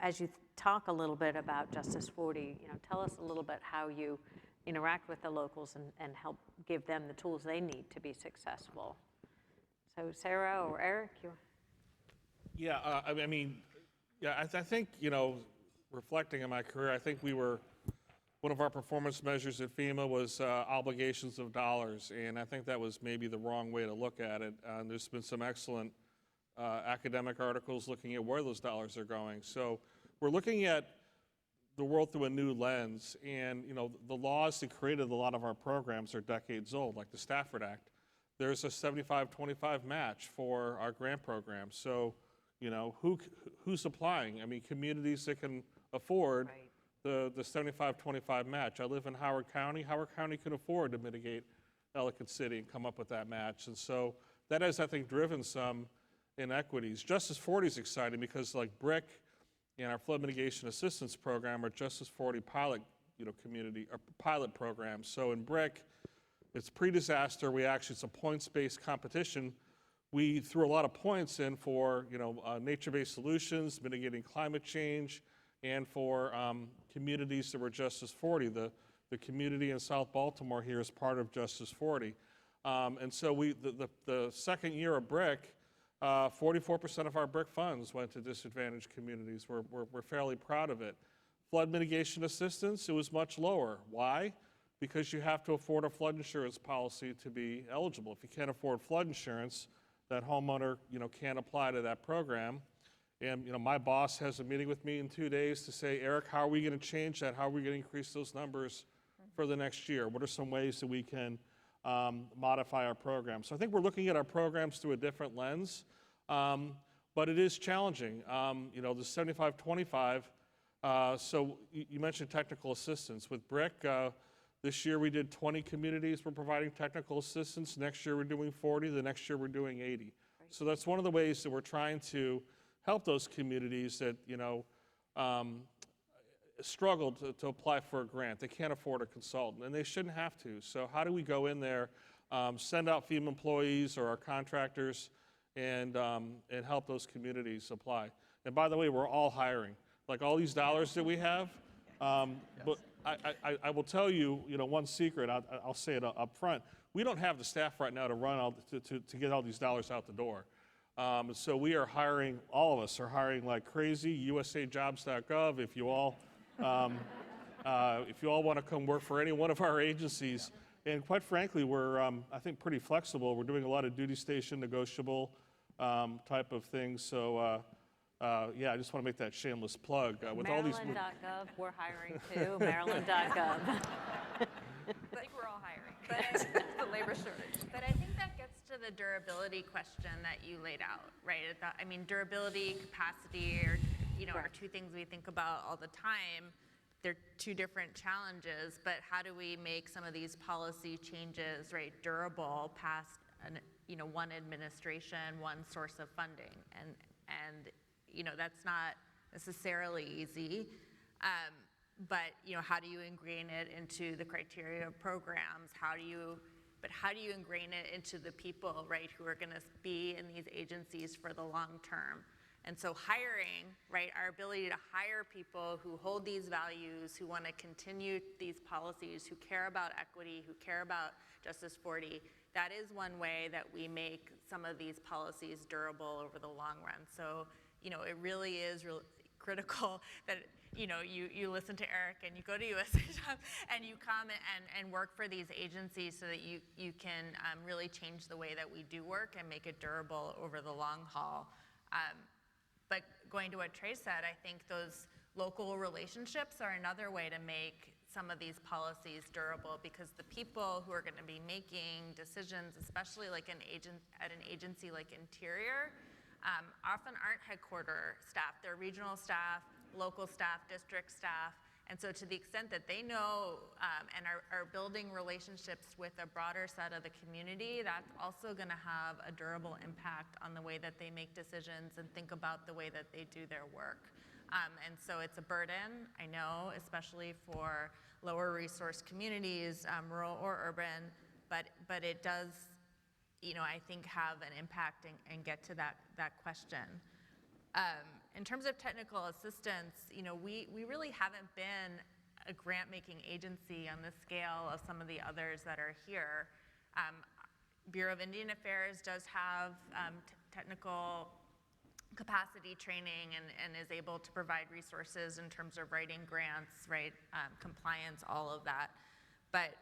as you talk a little bit about Justice 40, tell us a little bit how you interact with the locals and help give them the tools they need to be successful. So, Sarah or Eric, you? Yeah, I think, reflecting on my career, I think one of our performance measures at FEMA was obligations of dollars, and I think that was maybe the wrong way to look at it. There's been some excellent academic articles looking at where those dollars are going. So we're looking at the world through a new lens, and the laws that created a lot of our programs are decades old, like the Stafford Act. There's a 75-25 match for our grant program. So, who's applying? I mean, communities that can afford Right. the 75-25 match. I live in Howard County. Howard County can afford to mitigate Ellicott City and come up with that match. And so that has, I think, driven some inequities. Justice 40 is exciting because like BRIC and our flood mitigation assistance program are Justice 40 pilot, community or pilot programs. So in BRIC, it's pre-disaster. It's a points-based competition. We threw a lot of points in for, nature-based solutions, mitigating climate change, and for communities that were Justice 40. The community in South Baltimore here is part of Justice 40. And so the second year of BRIC, 44% of our BRIC funds went to disadvantaged communities. We're fairly proud of it. Flood mitigation assistance, it was much lower. Why? Because you have to afford a flood insurance policy to be eligible. If you can't afford flood insurance, that homeowner, can't apply to that program. And my boss has a meeting with me in 2 days to say, Eric, how are we going to change that? How are we going to increase those numbers for the next year? What are some ways that we can modify our program? So I think we're looking at our programs through a different lens, but it is challenging. The 75-25, so you mentioned technical assistance. With BRIC, this year we did 20 communities we're providing technical assistance. Next year we're doing 40. The next year we're doing 80. Right. So that's one of the ways that we're trying to help those communities that, struggle to apply for a grant. They can't afford a consultant, and they shouldn't have to. So how do we go in there, send out FEMA employees or our contractors, and help those communities apply? And by the way, we're all hiring. Like all these dollars that we have, but I will tell you, one secret, I'll say it up front. we don't have the staff right now to run all, to get all these dollars out the door. So we are hiring, all of us are hiring like crazy, usajobs.gov, if you all want to come work for any one of our agencies. And quite frankly, we're, I think, pretty flexible. We're doing a lot of duty station negotiable type of things. So yeah, I just want to make that shameless plug. With all these. Maryland.gov, we're hiring too, Maryland.gov. I think we're all hiring, but the labor shortage. But I think that gets to the durability question that you laid out, right? I mean, durability, capacity, are two things we think about all the time. They're two different challenges, but how do we make some of these policy changes, right, durable past one administration, one source of funding? And that's not necessarily easy. But how do you ingrain it into the criteria of programs? How do you ingrain it into the people, right, who are going to be in these agencies for the long term? And so hiring, right, our ability to hire people who hold these values, who want to continue these policies, who care about equity, who care about Justice 40, that is one way that we make some of these policies durable over the long run. So, it really is critical that you listen to Eric and you go to USA Jobs and you come and work for these agencies so that you can really change the way that we do work and make it durable over the long haul. But going to what Trey said, I think those local relationships are another way to make some of these policies durable, because the people who are going to be making decisions, especially like at an agency like Interior, often aren't headquarter staff. They're regional staff, local staff, district staff. And so to the extent that they know and are building relationships with a broader set of the community, that's also going to have a durable impact on the way that they make decisions and think about the way that they do their work. And so it's a burden, I know, especially for lower resource communities, rural or urban, but it does, I think have an impact and get to that question. In terms of technical assistance, we really haven't been a grant-making agency on the scale of some of the others that are here. Bureau of Indian Affairs does have technical capacity training and is able to provide resources in terms of writing grants, right, compliance, all of that. But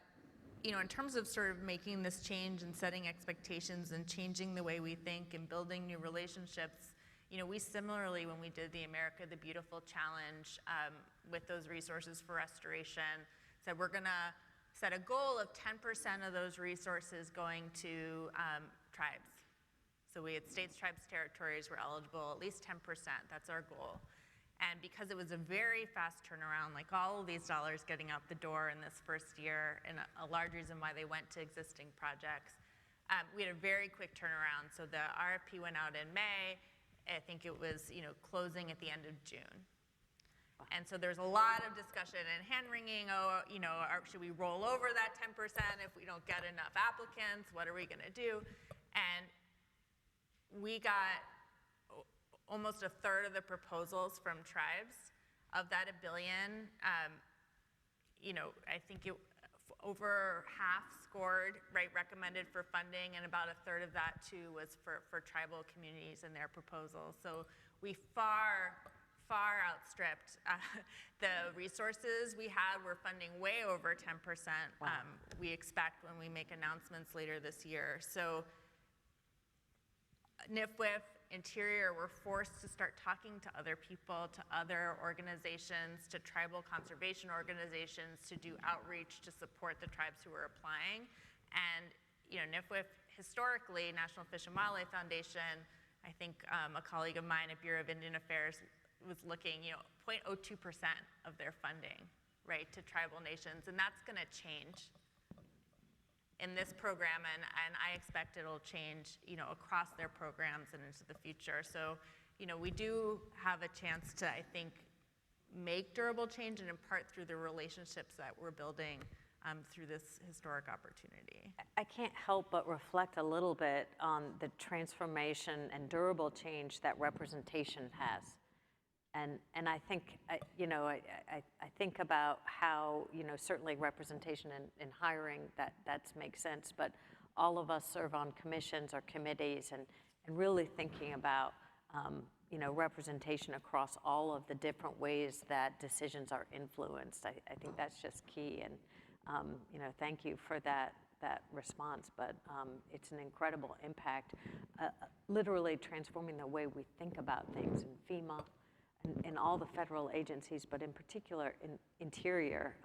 in terms of sort of making this change and setting expectations and changing the way we think and building new relationships, we similarly, when we did the America the Beautiful Challenge with those resources for restoration, said we're going to set a goal of 10% of those resources going to tribes. So we had states, tribes, territories were eligible, at least 10%, that's our goal. And because it was a very fast turnaround, like all of these dollars getting out the door in this first year, and a large reason why they went to existing projects, we had a very quick turnaround. So the RFP went out in May. I think it was, closing at the end of June. And so there's a lot of discussion and hand-wringing, should we roll over that 10% if we don't get enough applicants? What are we going to do? And we got almost a third of the proposals from tribes. Of that $1 billion, I think over half scored, right, recommended for funding, and about a third of that too was for tribal communities and their proposals. So we far outstripped the resources we had. We're funding way over 10%. Wow. We expect when we make announcements later this year. So NIFWIF, Interior, were forced to start talking to other people, to other organizations, to tribal conservation organizations, to do outreach to support the tribes who were applying. And NIFWIF, historically, National Fish and Wildlife Foundation, I think a colleague of mine at Bureau of Indian Affairs was looking, 0.02% of their funding, right, to tribal nations, and that's going to change in this program, and I expect it'll change, across their programs and into the future. So, we do have a chance to, I think, make durable change, and in part through the relationships that we're building through this historic opportunity. I can't help but reflect a little bit on the transformation and durable change that representation has. And I think, I think about how, certainly representation in hiring, that makes sense, but all of us serve on commissions or committees, and really thinking about, representation across all of the different ways that decisions are influenced. I think that's just key, and, thank you for that response, but it's an incredible impact, literally transforming the way we think about things in FEMA, in all the federal agencies, but in particular in Interior.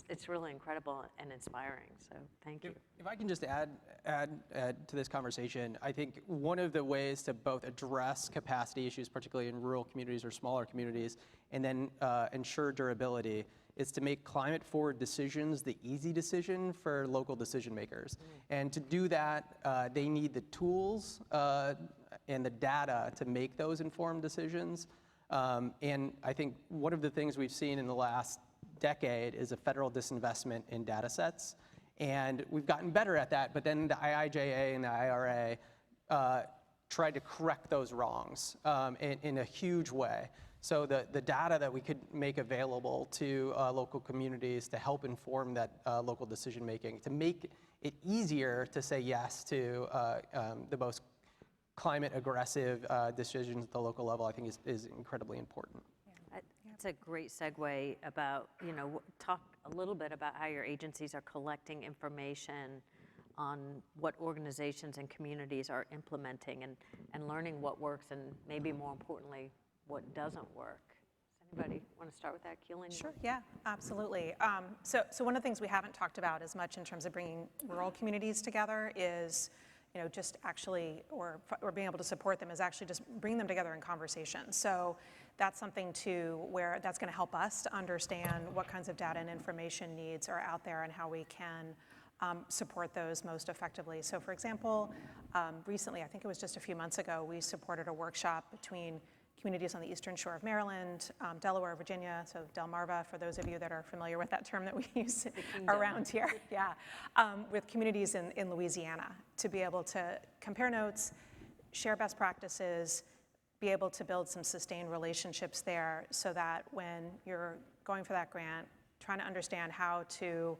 It's really incredible and inspiring, so thank you. If I can just add to this conversation, I think one of the ways to both address capacity issues, particularly in rural communities or smaller communities, and then ensure durability, is to make climate-forward decisions the easy decision for local decision makers. And to do that, they need the tools and the data to make those informed decisions. And I think one of the things we've seen in the last decade is a federal disinvestment in data sets. And we've gotten better at that, but then the IIJA and the IRA tried to correct those wrongs in a huge way. So the data that we could make available to local communities to help inform that local decision making, to make it easier to say yes to the most climate aggressive decisions at the local level, I think is incredibly important. It's a great segue about, talk a little bit about how your agencies are collecting information on what organizations and communities are implementing and learning what works and maybe more importantly, what doesn't work. Does anybody want to start with that, Keelin? Sure, yeah, absolutely. So one of the things we haven't talked about as much in terms of bringing rural communities together is, just actually, or being able to support them is actually just bring them together in conversation. So that's something where that's going to help us to understand what kinds of data and information needs are out there and how we can support those most effectively. So for example, recently, I think it was just a few months ago, we supported a workshop between communities on the eastern shore of Maryland, Delaware, Virginia, so Delmarva, for those of you that are familiar with that term that we use around here, yeah, with communities in Louisiana to be able to compare notes, share best practices, be able to build some sustained relationships there so that when you're going for that grant, trying to understand how to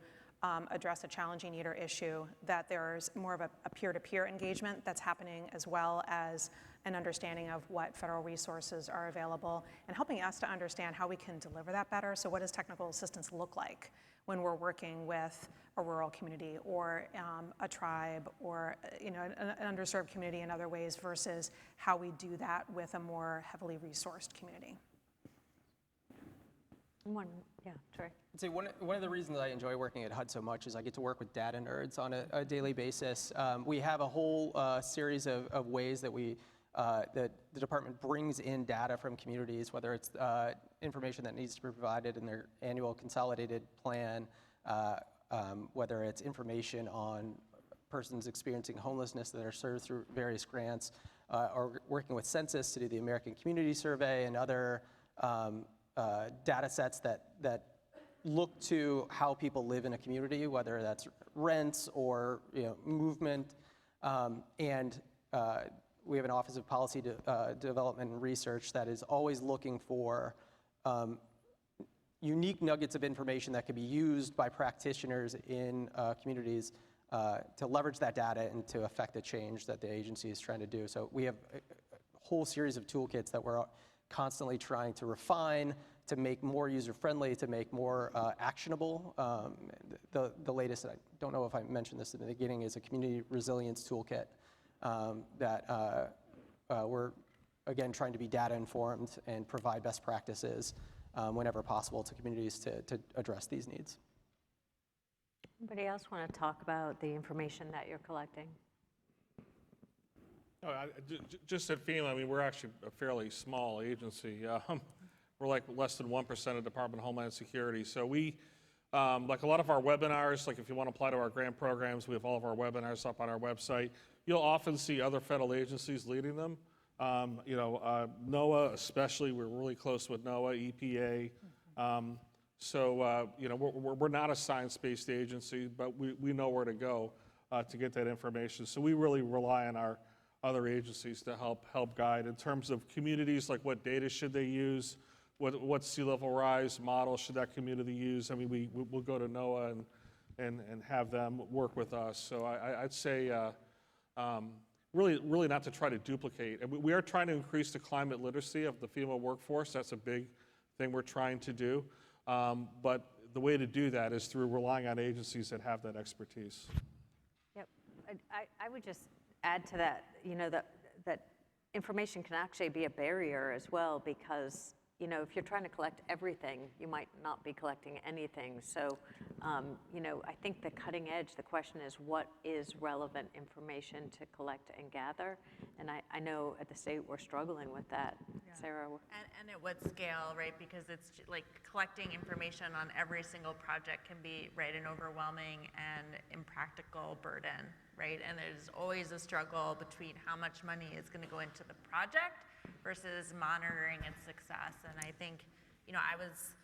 address a challenging need or issue, that there's more of a peer-to-peer engagement that's happening, as well as an understanding of what federal resources are available, and helping us to understand how we can deliver that better. So what does technical assistance look like when we're working with a rural community or a tribe or an underserved community in other ways versus how we do that with a more heavily resourced community? Yeah, Trey. I'd say one of the reasons I enjoy working at HUD so much is I get to work with data nerds on a daily basis. We have a whole series of ways that that the department brings in data from communities, whether it's information that needs to be provided in their annual consolidated plan, whether it's information on persons experiencing homelessness that are served through various grants, or working with Census to do the American Community Survey and other data sets that look to how people live in a community, whether that's rents or movement. We have an Office of Policy Development and Research that is always looking for unique nuggets of information that can be used by practitioners in communities to leverage that data and to affect the change that the agency is trying to do. So we have a whole series of toolkits that we're constantly trying to refine, to make more user-friendly, to make more actionable. The latest, I don't know if I mentioned this in the beginning, is a community resilience toolkit that we're, again, trying to be data-informed and provide best practices whenever possible to communities to address these needs. Anybody else want to talk about the information that you're collecting? Just at FEMA, I mean, we're actually a fairly small agency. We're like less than 1% of Department of Homeland Security. So we, like a lot of our webinars, like if you want to apply to our grant programs, we have all of our webinars up on our website. You'll often see other federal agencies leading them. NOAA especially, we're really close with NOAA, EPA. We're not a science-based agency, but we know where to go to get that information. So we really rely on our other agencies to help guide in terms of communities, like what data should they use, what sea level rise model should that community use. I mean, we'll go to NOAA and have them work with us. So I'd say really not to try to duplicate. And we are trying to increase the climate literacy of the FEMA workforce. That's a big thing we're trying to do. But the way to do that is through relying on agencies that have that expertise. Yep. I would just add to that, that information can actually be a barrier as well, because, if you're trying to collect everything, you might not be collecting anything. So, I think the cutting edge, the question is, what is relevant information to collect and gather? And I know at the state we're struggling with that. Yeah. Sarah? And at what scale, right? Because it's like collecting information on every single project can be, right, an overwhelming and impractical burden, right? And there's always a struggle between how much money is going to go into the project versus monitoring its success. And I think, I was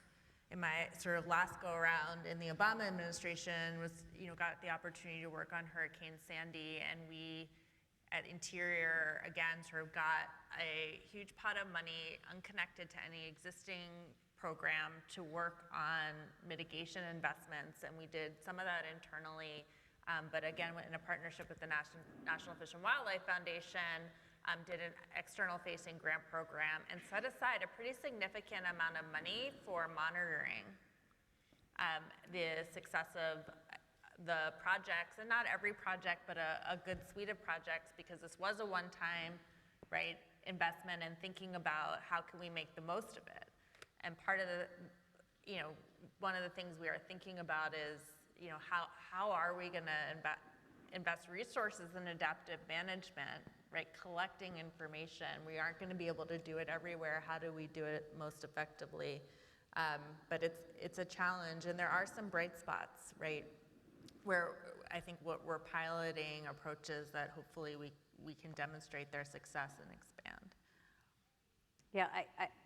in my sort of last go around in the Obama administration got the opportunity to work on Hurricane Sandy, and we at Interior, again, sort of got a huge pot of money unconnected to any existing program to work on mitigation investments, and we did some of that internally, but again, in a partnership with the National Fish and Wildlife Foundation, did an external-facing grant program and set aside a pretty significant amount of money for monitoring the success of the projects, and not every project, but a good suite of projects, because this was a one-time, right, investment, and thinking about how can we make the most of it. And part of the, one of the things we are thinking about is, how are we going to invest resources in adaptive management, right? Collecting information. We aren't going to be able to do it everywhere. How do we do it most effectively? But it's a challenge, and there are some bright spots, right? Where I think what we're piloting approaches that hopefully we can demonstrate their success and expand. Yeah,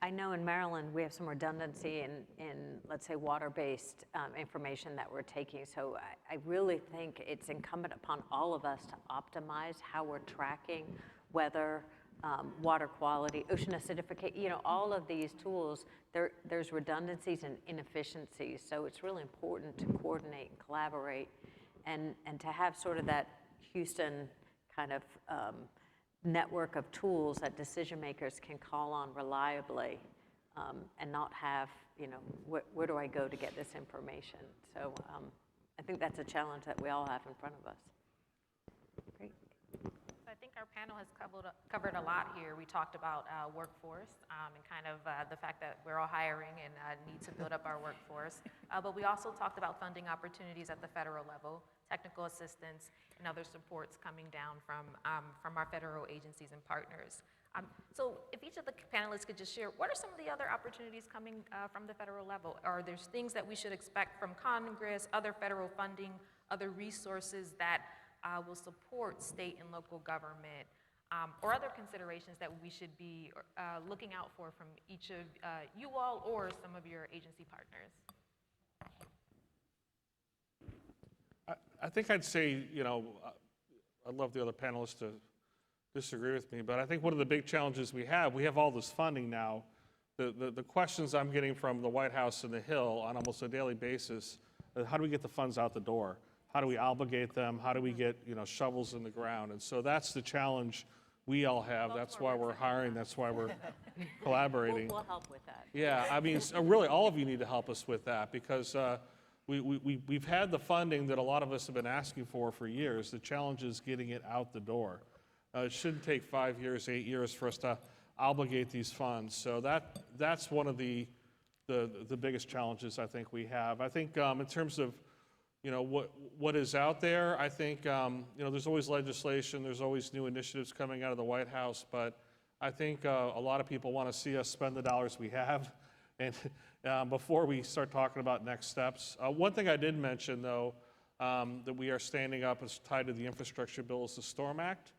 I know in Maryland we have some redundancy in let's say, water-based information that we're taking. So I really think it's incumbent upon all of us to optimize how we're tracking weather, water quality, ocean acidification, all of these tools, there's redundancies and inefficiencies. So it's really important to coordinate and collaborate, and to have sort of that Houston kind of network of tools that decision makers can call on reliably, and not have, where do I go to get this information? So I think that's a challenge that we all have in front of us. Great. I think our panel has covered a lot here. We talked about workforce and kind of the fact that we're all hiring and need to build up our workforce. But we also talked about funding opportunities at the federal level, technical assistance, and other supports coming down from our federal agencies and partners. So if each of the panelists could just share, what are some of the other opportunities coming from the federal level? Are there things that we should expect from Congress, other federal funding, other resources that will support state and local government, or other considerations that we should be looking out for from each of you all or some of your agency partners? I think I'd say, I'd love the other panelists to disagree with me, but I think one of the big challenges we have all this funding now. The questions I'm getting from the White House and the Hill on almost a daily basis, how do we get the funds out the door? How do we obligate them? How do we get, shovels in the ground? And so that's the challenge we all have. That's why we're hiring. That's why we're collaborating. We'll help with that. Yeah, I mean, really, all of you need to help us with that, because we've had the funding that a lot of us have been asking for years. The challenge is getting it out the door. It shouldn't take 5 years, 8 years for us to obligate these funds. So that's one of the biggest challenges I think we have. I think in terms of what is out there, I think there's always legislation, there's always new initiatives coming out of the White House, but I think a lot of people want to see us spend the dollars we have, and before we start talking about next steps. One thing I did mention, though, that we are standing up is tied to the infrastructure bill is the STORM Act.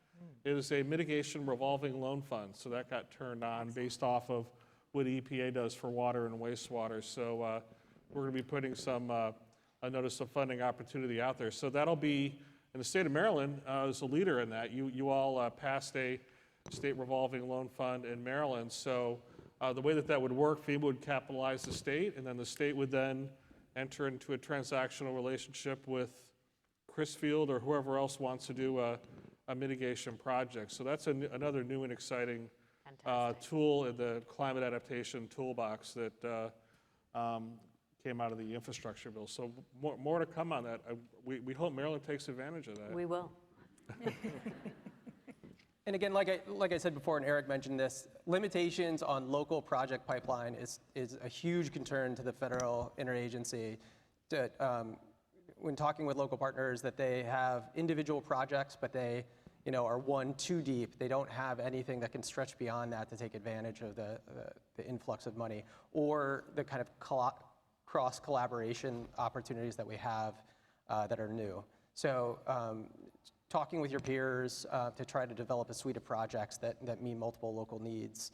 It is a mitigation revolving loan fund, so that got turned on based off of what EPA does for water and wastewater. So we're going to be putting some a notice of funding opportunity out there. So that'll be And the state of Maryland is a leader in that. You all passed a state revolving loan fund in Maryland. So the way that would work, FEMA would capitalize the state, and then the state would then enter into a transactional relationship with Crisfield or whoever else wants to do a mitigation project. So that's another new and exciting tool in the climate adaptation toolbox that came out of the infrastructure bill. So more to come on that. We hope Maryland takes advantage of that. We will. And again, like I said before, and Eric mentioned this, limitations on local project pipeline is a huge concern to the federal interagency. When talking with local partners, that they have individual projects, but they are one too deep. They don't have anything that can stretch beyond that to take advantage of the influx of money or the kind of cross collaboration opportunities that we have that are new. So talking with your peers to try to develop a suite of projects that meet multiple local needs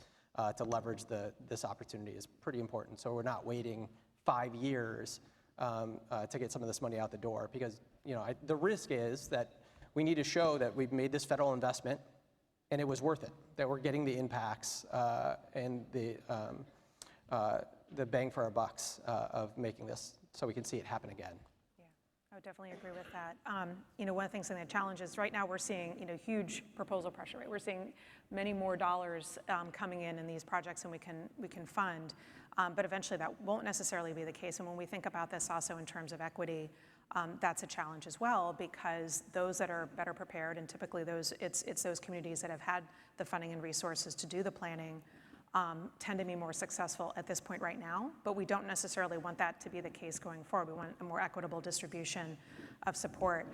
to leverage this opportunity is pretty important. So we're not waiting 5 years to get some of this money out the door, because the risk is that we need to show that we've made this federal investment and it was worth it, that we're getting the impacts and the bang for our bucks of making this, so we can see it happen again. I would definitely agree with that. One of the things in the challenges right now, we're seeing huge proposal pressure. Right? We're seeing many more dollars coming in these projects than we can fund, but eventually that won't necessarily be the case. And when we think about this also in terms of equity, that's a challenge as well, because those that are better prepared, and typically it's those communities that have had the funding and resources to do the planning, tend to be more successful at this point right now, but we don't necessarily want that to be the case going forward. We want a more equitable distribution of support.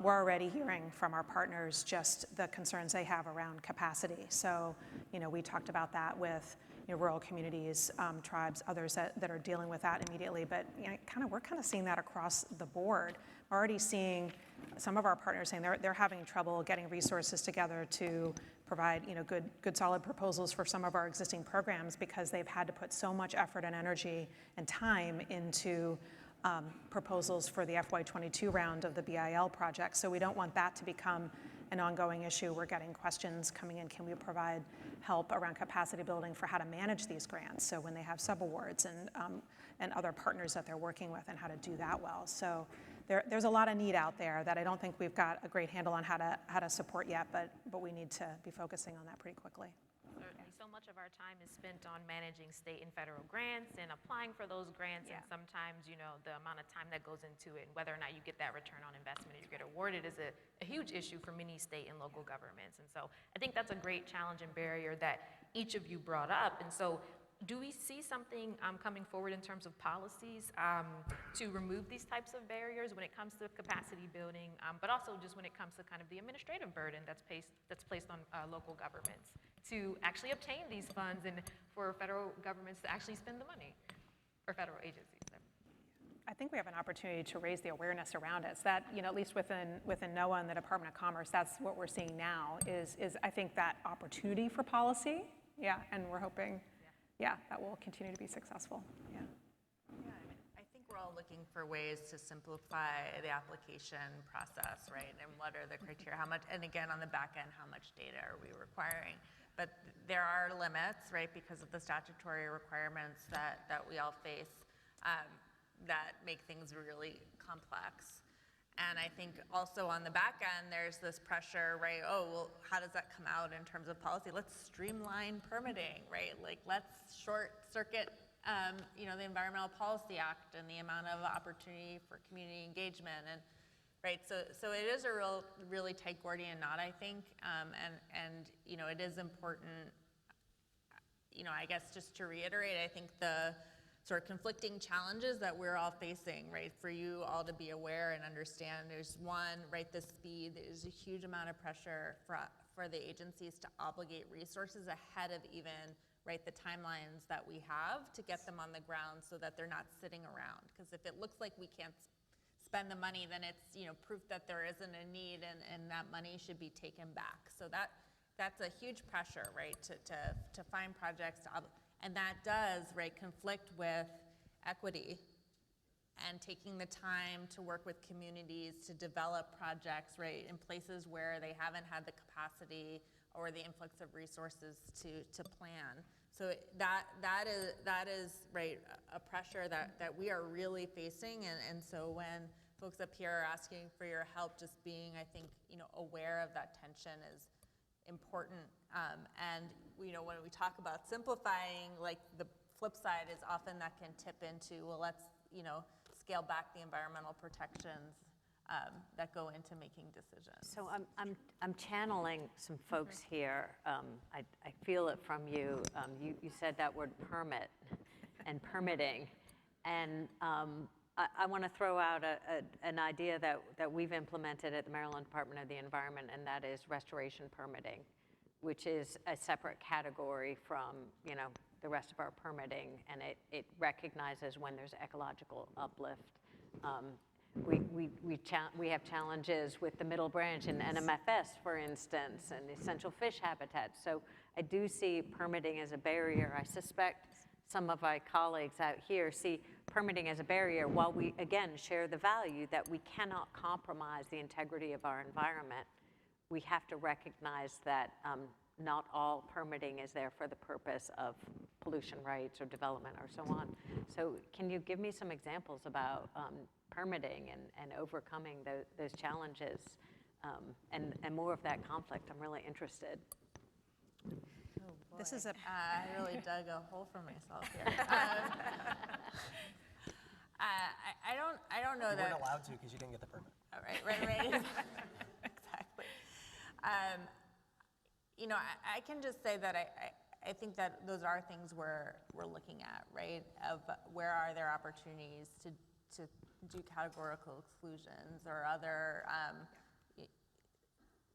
We're already hearing from our partners just the concerns they have around capacity. So, we talked about that with rural communities, tribes, others that are dealing with that immediately, but we're kind of seeing that across the board. We're already seeing some of our partners saying they're having trouble getting resources together to provide good solid proposals for some of our existing programs, because they've had to put so much effort and energy and time into proposals for the FY22 round of the BIL project. So we don't want that to become an ongoing issue. We're getting questions coming in, can we provide help around capacity building for how to manage these grants? So when they have subawards and other partners that they're working with, and how to do that well. So there's a lot of need out there that I don't think we've got a great handle on how to support yet, but we need to be focusing on that pretty quickly. Certainly, so much of our time is spent on managing state and federal grants and applying for those grants, and sometimes, the amount of time that goes into it and whether or not you get that return on investment and you get awarded is a huge issue for many state and local governments. And so I think that's a great challenge and barrier that each of you brought up. And so do we see something coming forward in terms of policies to remove these types of barriers when it comes to capacity building, but also just when it comes to kind of the administrative burden that's placed on local governments to actually obtain these funds, and for federal governments to actually spend the money, or federal agencies? I think we have an opportunity to raise the awareness around it. So that, at least within NOAA and the Department of Commerce, that's what we're seeing now is I think that opportunity for policy. Yeah, and we're hoping, that will continue to be successful. Yeah. I think we're all looking for ways to simplify the application process, right? And what are the criteria? How much, and again, on the back end, how much data are we requiring? But there are limits, right, because of the statutory requirements that we all face that make things really complex. And I think also on the back end, there's this pressure, right? Oh, well, how does that come out in terms of policy? Let's streamline permitting, right? Like, let's short circuit, the Environmental Policy Act and the amount of opportunity for community engagement, and right. So it is a really tight Gordian knot, I think, and it is important. I guess just to reiterate, I think the sort of conflicting challenges that we're all facing, right, for you all to be aware and understand. There's one, right, the speed. There's a huge amount of pressure for the agencies to obligate resources ahead of even, right, the timelines that we have to get them on the ground so that they're not sitting around. Because if it looks like we can't spend the money, then it's, proof that there isn't a need, and that money should be taken back. So that's a huge pressure, right, to find projects to and that does, right, conflict with equity and taking the time to work with communities to develop projects, right, in places where they haven't had the capacity or the influx of resources to plan. So that is right, a pressure that we are really facing, and so when folks up here are asking for your help, just being, I think, aware of that tension is important. And when we talk about simplifying, like the flip side is often that can tip into, well, let's scale back the environmental protections that go into making decisions. So I'm channeling some folks here. I feel it from you. You said that word permit and permitting, and I want to throw out an idea that we've implemented at the Maryland Department of the Environment, and that is restoration permitting, which is a separate category from the rest of our permitting, and it recognizes when there's ecological uplift. We have challenges with the middle branch and NMFS, for instance, and essential fish habitats. So I do see permitting as a barrier. I suspect some of my colleagues out here see permitting as a barrier, while we, again, share the value that we cannot compromise the integrity of our environment. We have to recognize that not all permitting is there for the purpose of pollution rights or development or so on. So can you give me some examples about permitting and overcoming those challenges and more of that conflict? I'm really interested. This is a I really dug a hole for myself here. I don't know You that. weren't allowed to because you didn't get the permit. Oh, right. Exactly. I can just say that I think that those are things we're looking at, right? Of where are there opportunities to do categorical exclusions or other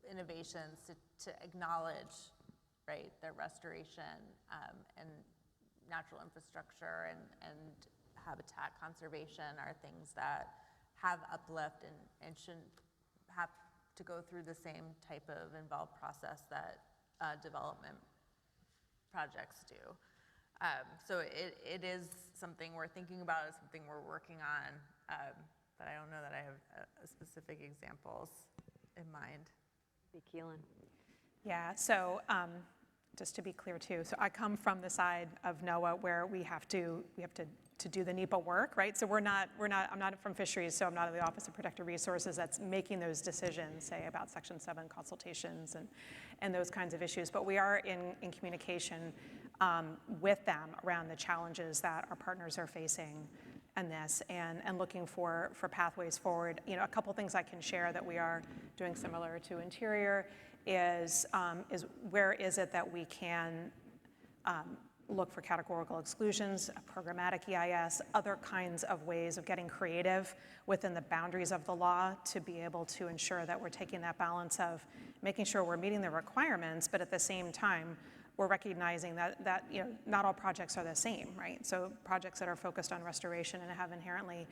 innovations to acknowledge, right, that restoration and natural infrastructure and habitat conservation are things that have uplift and shouldn't have to go through the same type of involved process that development projects do. So it is something we're thinking about, it's something we're working on, but I don't know that I have specific examples in mind. Keelin. Yeah, so just to be clear too, so I come from the side of NOAA where we have to do the NEPA work, right? So I'm not from fisheries, so I'm not in the Office of Protected Resources that's making those decisions, say about Section 7 consultations and those kinds of issues. But we are in communication with them around the challenges that our partners are facing in this and looking for pathways forward. A couple things I can share that we are doing similar to Interior is where is it that we can look for categorical exclusions, programmatic EIS, other kinds of ways of getting creative within the boundaries of the law to be able to ensure that we're taking that balance of making sure we're meeting the requirements, but at the same time, we're recognizing that not all projects are the same, right? So projects that are focused on restoration and have inherently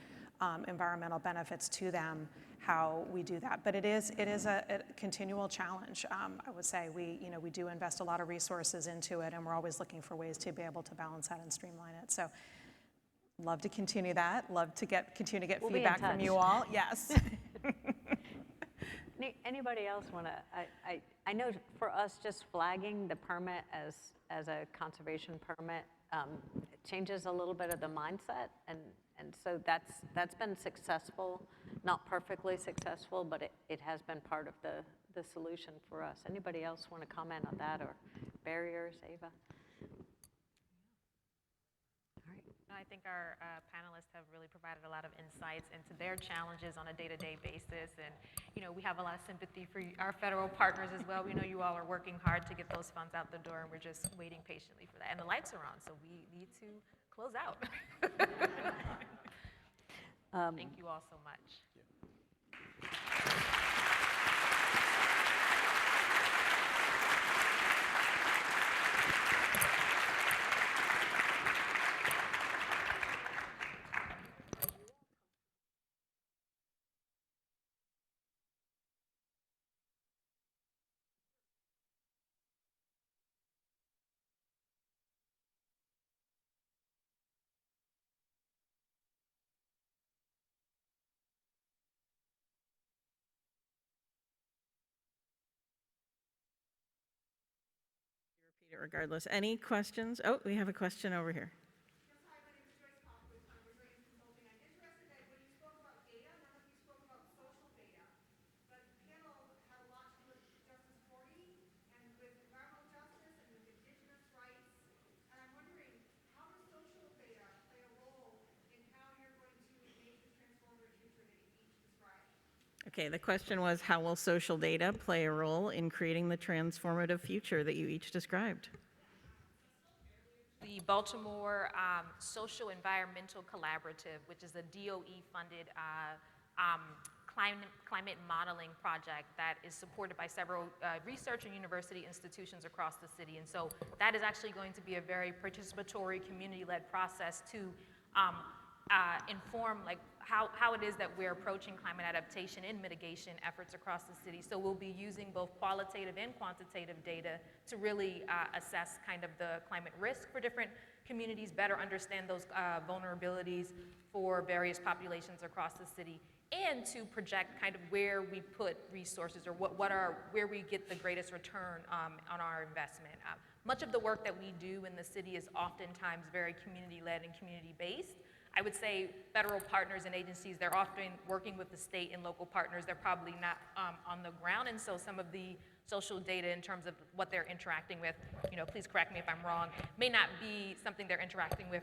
environmental benefits to them, how we do that. But it is a continual challenge. I would say we do invest a lot of resources into it, and we're always looking for ways to be able to balance that and streamline it. So love to continue that. Love to continue to get feedback from you all. Yes. Anybody else want to? I know for us, just flagging the permit as a conservation permit changes a little bit of the mindset, and so that's been successful, not perfectly successful, but it has been part of the solution for us. Anybody else want to comment on that or barriers, Ava? I think our panelists have really provided a lot of insights into their challenges on a day-to-day basis, and we have a lot of sympathy for our federal partners as well. We know you all are working hard to get those funds out the door, and we're just waiting patiently for that. And the lights are on, so we need to close out. Thank you all so much. Regardless, any questions? Oh, we have a question over here. Okay, the question was, how will social data play a role in creating the transformative future that you each described? The Baltimore Social Environmental Collaborative, which is a DOE-funded climate modeling project that is supported by several research and university institutions across the city. And so that is actually going to be a very participatory, community-led process to inform how it is that we're approaching climate adaptation and mitigation efforts across the city. So we'll be using both qualitative and quantitative data to really assess kind of the climate risk for different communities, better understand those vulnerabilities for various populations across the city, and to project kind of where we put resources or where we get the greatest return on our investment. Much of the work that we do in the city is oftentimes very community-led and community-based. I would say federal partners and agencies, they're often working with the state and local partners. They're probably not on the ground, and so some of the social data in terms of what they're interacting with, please correct me if I'm wrong, may not be something they're interacting with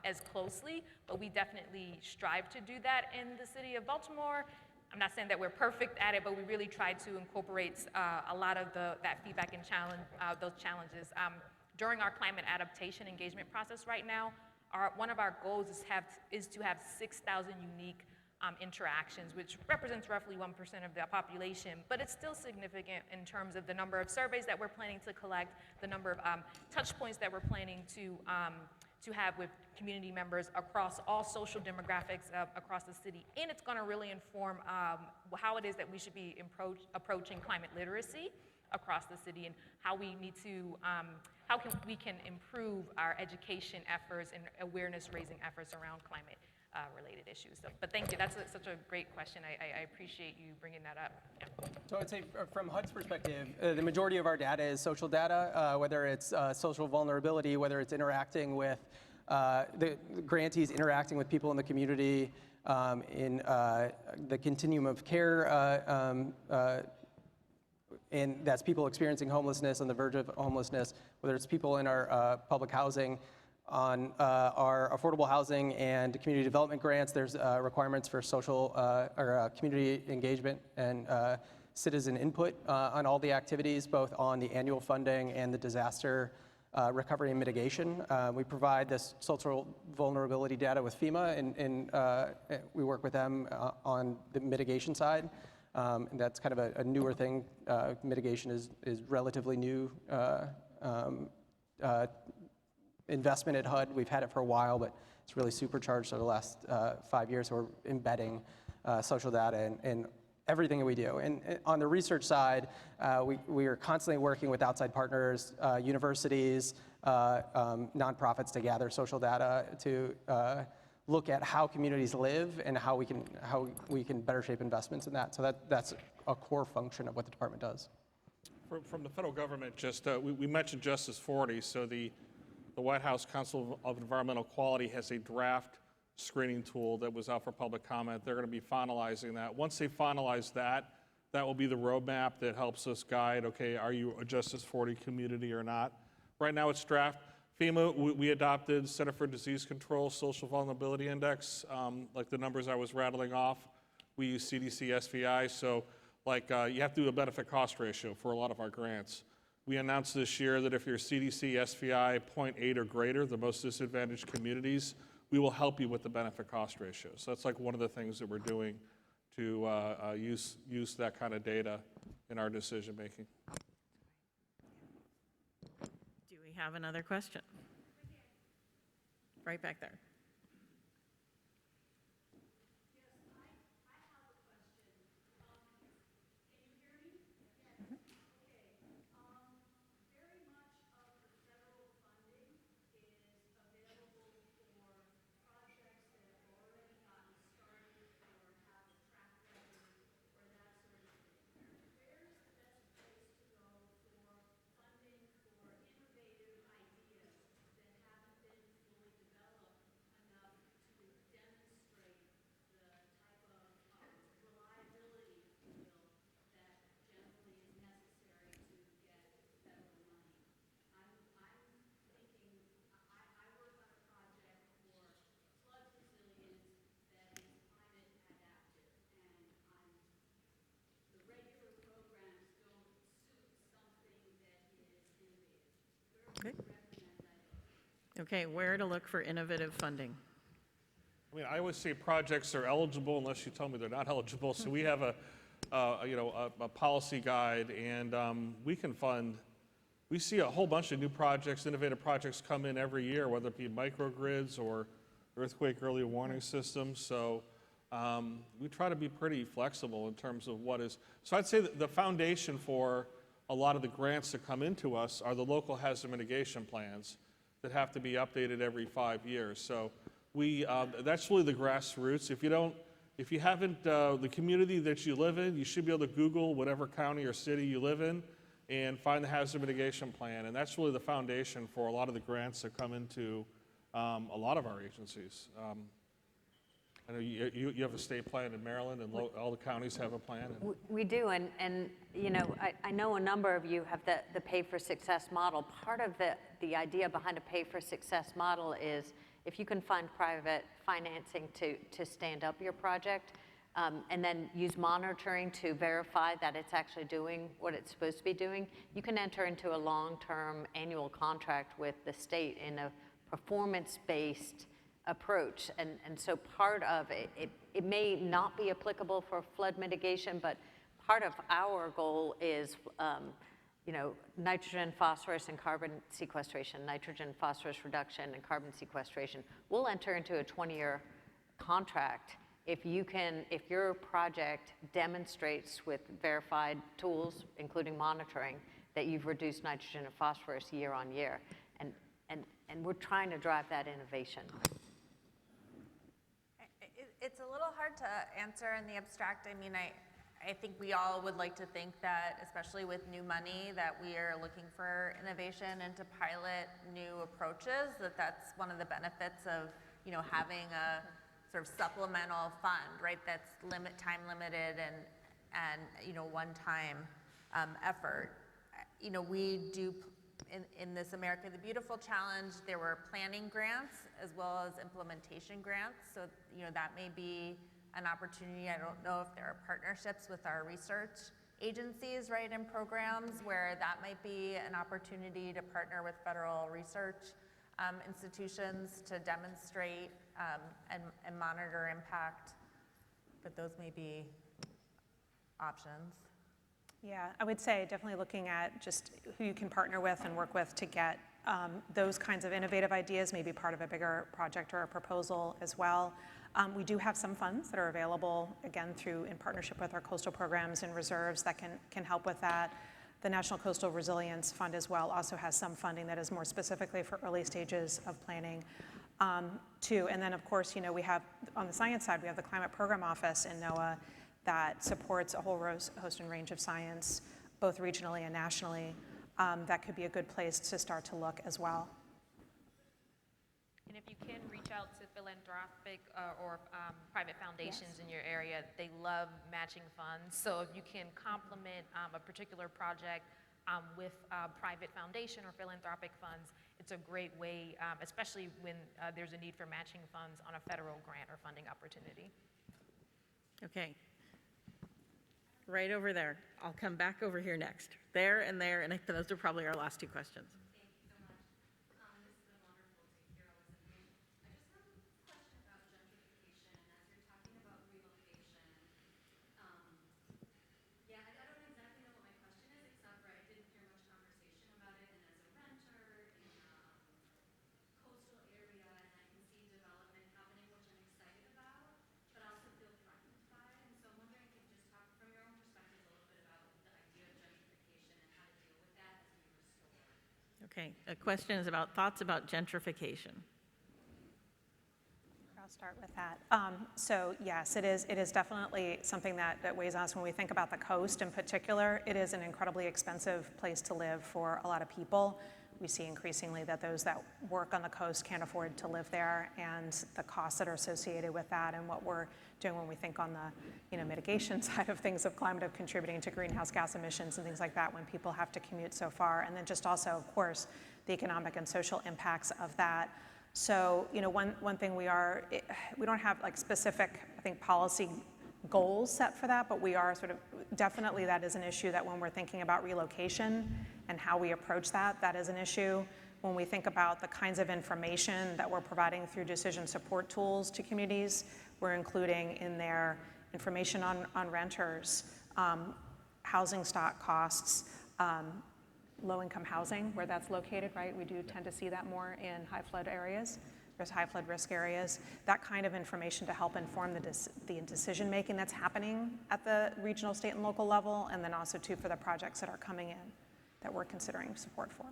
as closely, but we definitely strive to do that in the city of Baltimore. I'm not saying that we're perfect at it, but we really try to incorporate a lot of that feedback and those challenges. During our climate adaptation engagement process right now, one of our goals is to have 6,000 unique interactions, which represents roughly 1% of the population, but it's still significant in terms of the number of surveys that we're planning to collect, the number of touch points that we're planning to have with community members across all social demographics across the city. And it's gonna really inform how it is that we should be approaching climate literacy across the city, and how we need to, we can improve our education efforts and awareness raising efforts around climate related issues. So, but thank you, that's such a great question. I appreciate you bringing that up. Yeah. So I'd say from HUD's perspective, the majority of our data is social data, whether it's social vulnerability, whether it's interacting with the grantees, interacting with people in the community, in the continuum of care, and that's people experiencing homelessness, on the verge of homelessness, whether it's people in our public housing, on our affordable housing and community development grants. There's requirements for social or community engagement and citizen input on all the activities, both on the annual funding and the disaster recovery and mitigation. We provide this social vulnerability data with FEMA, and we work with them on the mitigation side. And that's kind of a newer thing. Mitigation is relatively new investment at HUD. We've had it for a while, but it's really supercharged over the last 5 years. So we're embedding social data in everything that we do. And on the research side, we are constantly working with outside partners, universities, nonprofits to gather social data to look at how communities live and how we can better shape investments in that. So that's a core function of what the department does. From the federal government, just we mentioned Justice 40. So the White House Council of Environmental Quality has a draft screening tool that was out for public comment. They're going to be finalizing that. Once they finalize that, that will be the roadmap that helps us guide, okay, are you a Justice 40 community or not? Right now it's draft. FEMA, we adopted Center for Disease Control Social Vulnerability Index, like the numbers I was rattling off. We use CDC SVI, so you have to do a benefit cost ratio for a lot of our grants. We announced this year that if you're CDC SVI 0.8 or greater, the most disadvantaged communities, we will help you with the benefit cost ratio. So that's like one of the things that we're doing to use that kind of data in our decision making. Do we have another question? Right back there. Okay, where to look for innovative funding? I mean, I always say projects are eligible unless you tell me they're not eligible. So we have a policy guide, and we can fund. We see a whole bunch of new projects, innovative projects come in every year, whether it be microgrids or earthquake early warning systems. So we try to be pretty flexible in terms of what is. So I'd say that the foundation for a lot of the grants that come into us are the local hazard mitigation plans that have to be updated every 5 years. So that's really the grassroots. If you haven't, the community that you live in, you should be able to Google whatever county or city you live in and find the hazard mitigation plan. And that's really the foundation for a lot of the grants that come into a lot of our agencies. I know you have a state plan in Maryland, and all the counties have a plan. We do, and you know, I know a number of you have the pay for success model. Part of the idea behind a pay for success model is if you can find private financing to stand up your project, and then use monitoring to verify that it's actually doing what it's supposed to be doing, you can enter into a long-term annual contract with the state in a performance-based approach. And so part of it may not be applicable for flood mitigation, but part of our goal is you know, nitrogen, phosphorus, and carbon sequestration, nitrogen, phosphorus reduction, and carbon sequestration. We'll enter into a 20-year contract if your project demonstrates with verified tools, including monitoring, that you've reduced nitrogen and phosphorus year on year. And we're trying to drive that innovation. It's a little hard to answer in the abstract. I mean, I think we all would like to think that, especially with new money, that we are looking for innovation and to pilot new approaches, that's one of the benefits of, you know, having a sort of supplemental fund, right, that's time limited and you know, one-time effort. You know, we do, in this America the Beautiful Challenge, there were planning grants as well as implementation grants. So, you know, that may be an opportunity. I don't know if there are partnerships with our research agencies, right, and programs where that might be an opportunity to partner with federal research institutions to demonstrate and monitor impact, but those may be options. Yeah, I would say definitely looking at just who you can partner with and work with to get those kinds of innovative ideas, maybe part of a bigger project or a proposal as well. We do have some funds that are available, again, in partnership with our coastal programs and reserves that can help with that. The National Coastal Resilience Fund as well also has some funding that is more specifically for early stages of planning too. And then of course, you know, we have, on the science side, we have the Climate Program Office in NOAA that supports a whole host and range of science, both regionally and nationally. That could be a good place to start to look as well. And if you can reach out to philanthropic or private foundations in your area, they love matching funds. So if you can complement a particular project with private foundation or philanthropic funds, it's a great way, especially when there's a need for matching funds on a federal grant or funding opportunity. Okay. Right over there. I'll come back over here next. There, and those are probably our last two questions. Okay, a question is about thoughts about gentrification. I'll start with that. So yes, it is definitely something that weighs on us when we think about the coast in particular. It is an incredibly expensive place to live for a lot of people. We see increasingly that those that work on the coast can't afford to live there, and the costs that are associated with that, and what we're doing when we think on the mitigation side of things of climate, of contributing to greenhouse gas emissions and things like that when people have to commute so far, and then just also, of course, the economic and social impacts of that. So, one thing we don't have like specific, I think, policy goals set for that, but we are definitely that is an issue that when we're thinking about relocation and how we approach that is an issue. when we think about the kinds of information that we're providing through decision support tools to communities, we're including in there information on renters, housing stock costs, low-income housing, where that's located, right? We do tend to see that more in high flood areas. There's high flood risk areas. That kind of information to help inform the decision-making that's happening at the regional, state, and local level, and then also too for the projects that are coming in that we're considering support for.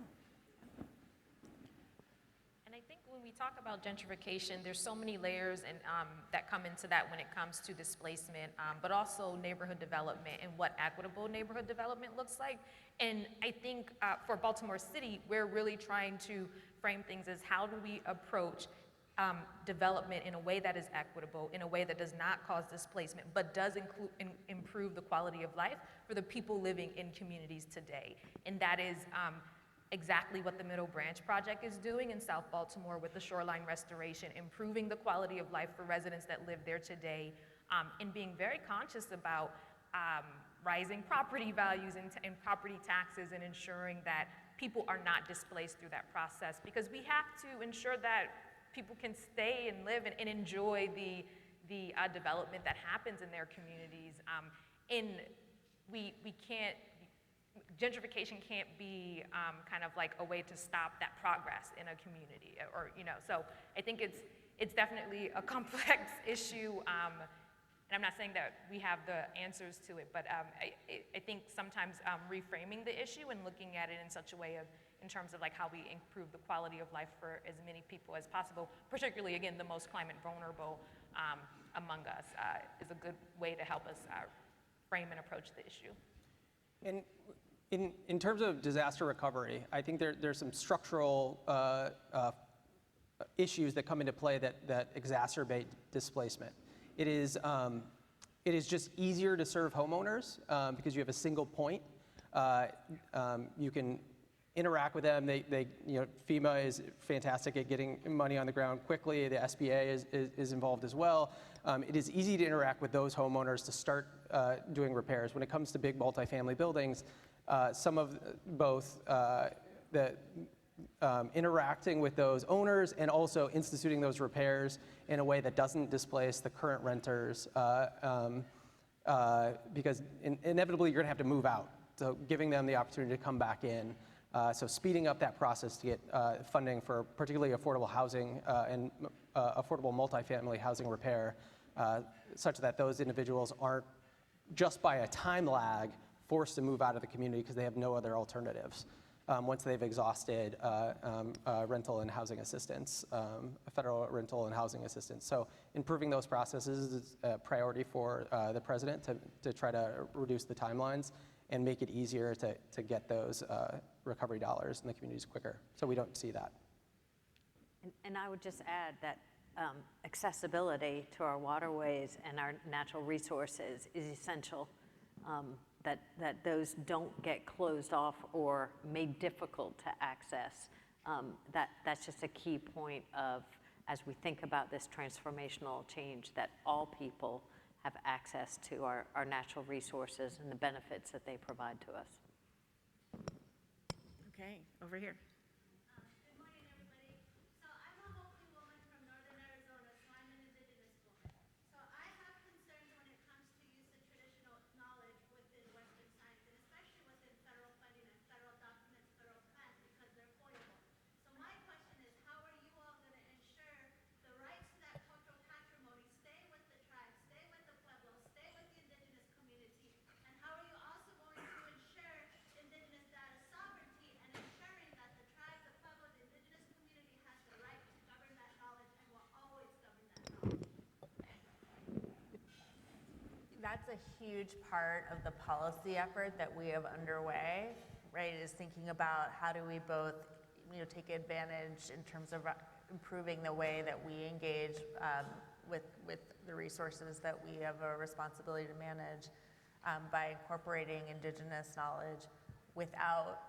And I think when we talk about gentrification, there's so many layers and that come into that when it comes to displacement, but also neighborhood development and what equitable neighborhood development looks like. And I think for Baltimore City, we're really trying to frame things as how do we approach development in a way that is equitable, in a way that does not cause displacement, but does improve the quality of life for the people living in communities today. And that is exactly what the Middle Branch Project is doing in South Baltimore with the shoreline restoration, improving the quality of life for residents that live there today, and being very conscious about rising property values and property taxes and ensuring that people are not displaced through that process, because we have to ensure that people can stay and live and enjoy the development that happens in their communities. We can't, gentrification can't be kind of like a way to stop that progress in a community, or, you know, so I think it's definitely a complex issue, and I'm not saying that we have the answers to it, but I think sometimes reframing the issue and looking at it in such a way in terms of like how we improve the quality of life for as many people as possible, particularly, again, the most climate vulnerable among us, is a good way to help us frame and approach the issue. And in terms of disaster recovery, I think there's some structural issues that come into play that exacerbate displacement. It is just easier to serve homeowners because you have a single point. You can interact with them. FEMA is fantastic at getting money on the ground quickly. The SBA is involved as well. It is easy to interact with those homeowners to start doing repairs. When it comes to big multifamily buildings, some of both interacting with those owners and also instituting those repairs in a way that doesn't displace the current renters, because inevitably you're going to have to move out. So giving them the opportunity to come back in. So speeding up that process to get funding for particularly affordable housing and affordable multifamily housing repair, such that those individuals aren't, just by a time lag, forced to move out of the community because they have no other alternatives once they've exhausted rental and housing assistance, federal rental and housing assistance. So improving those processes is a priority for the president to try to reduce the timelines and make it easier to get those recovery dollars in the communities quicker, so we don't see that. And I would just add that accessibility to our waterways and our natural resources is essential, that those don't get closed off or made difficult to access. That's just a key point of, as we think about this transformational change, that all people have access to our natural resources and the benefits that they provide to us. Okay, over here. Good morning, everybody. So I'm a Hopi woman from northern Arizona, so I'm an indigenous woman. So I have concerns when it comes to use of traditional knowledge within Western science, and especially within federal funding and federal documents, federal plans, because they're foilable. So my question is, how are you all going to ensure the rights to that cultural patrimony stay with the tribes, stay with the pueblos, stay with the indigenous community, and how are you also going to ensure indigenous data sovereignty and ensuring that the tribe, the pueblo, the indigenous community has the right to govern that knowledge and will always govern that knowledge? That's a huge part of the policy effort that we have underway, right, is thinking about how do we both, take advantage in terms of improving the way that we engage with the resources that we have a responsibility to manage by incorporating indigenous knowledge without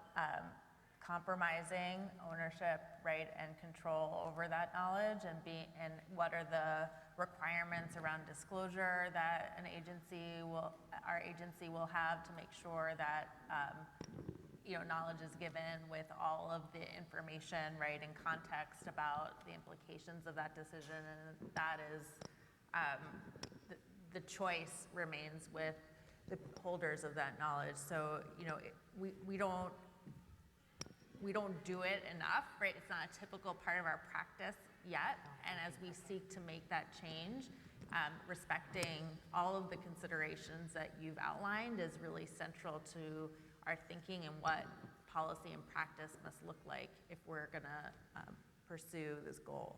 compromising ownership, right, and control over that knowledge, and what are the requirements around disclosure that our agency will have to make sure that knowledge is given with all of the information, right, and context about the implications of that decision, and that is, the choice remains with the holders of that knowledge. So, we don't do it enough, right? It's not a typical part of our practice yet, and as we seek to make that change, respecting all of the considerations that you've outlined is really central to our thinking and what policy and practice must look like if we're going to pursue this goal.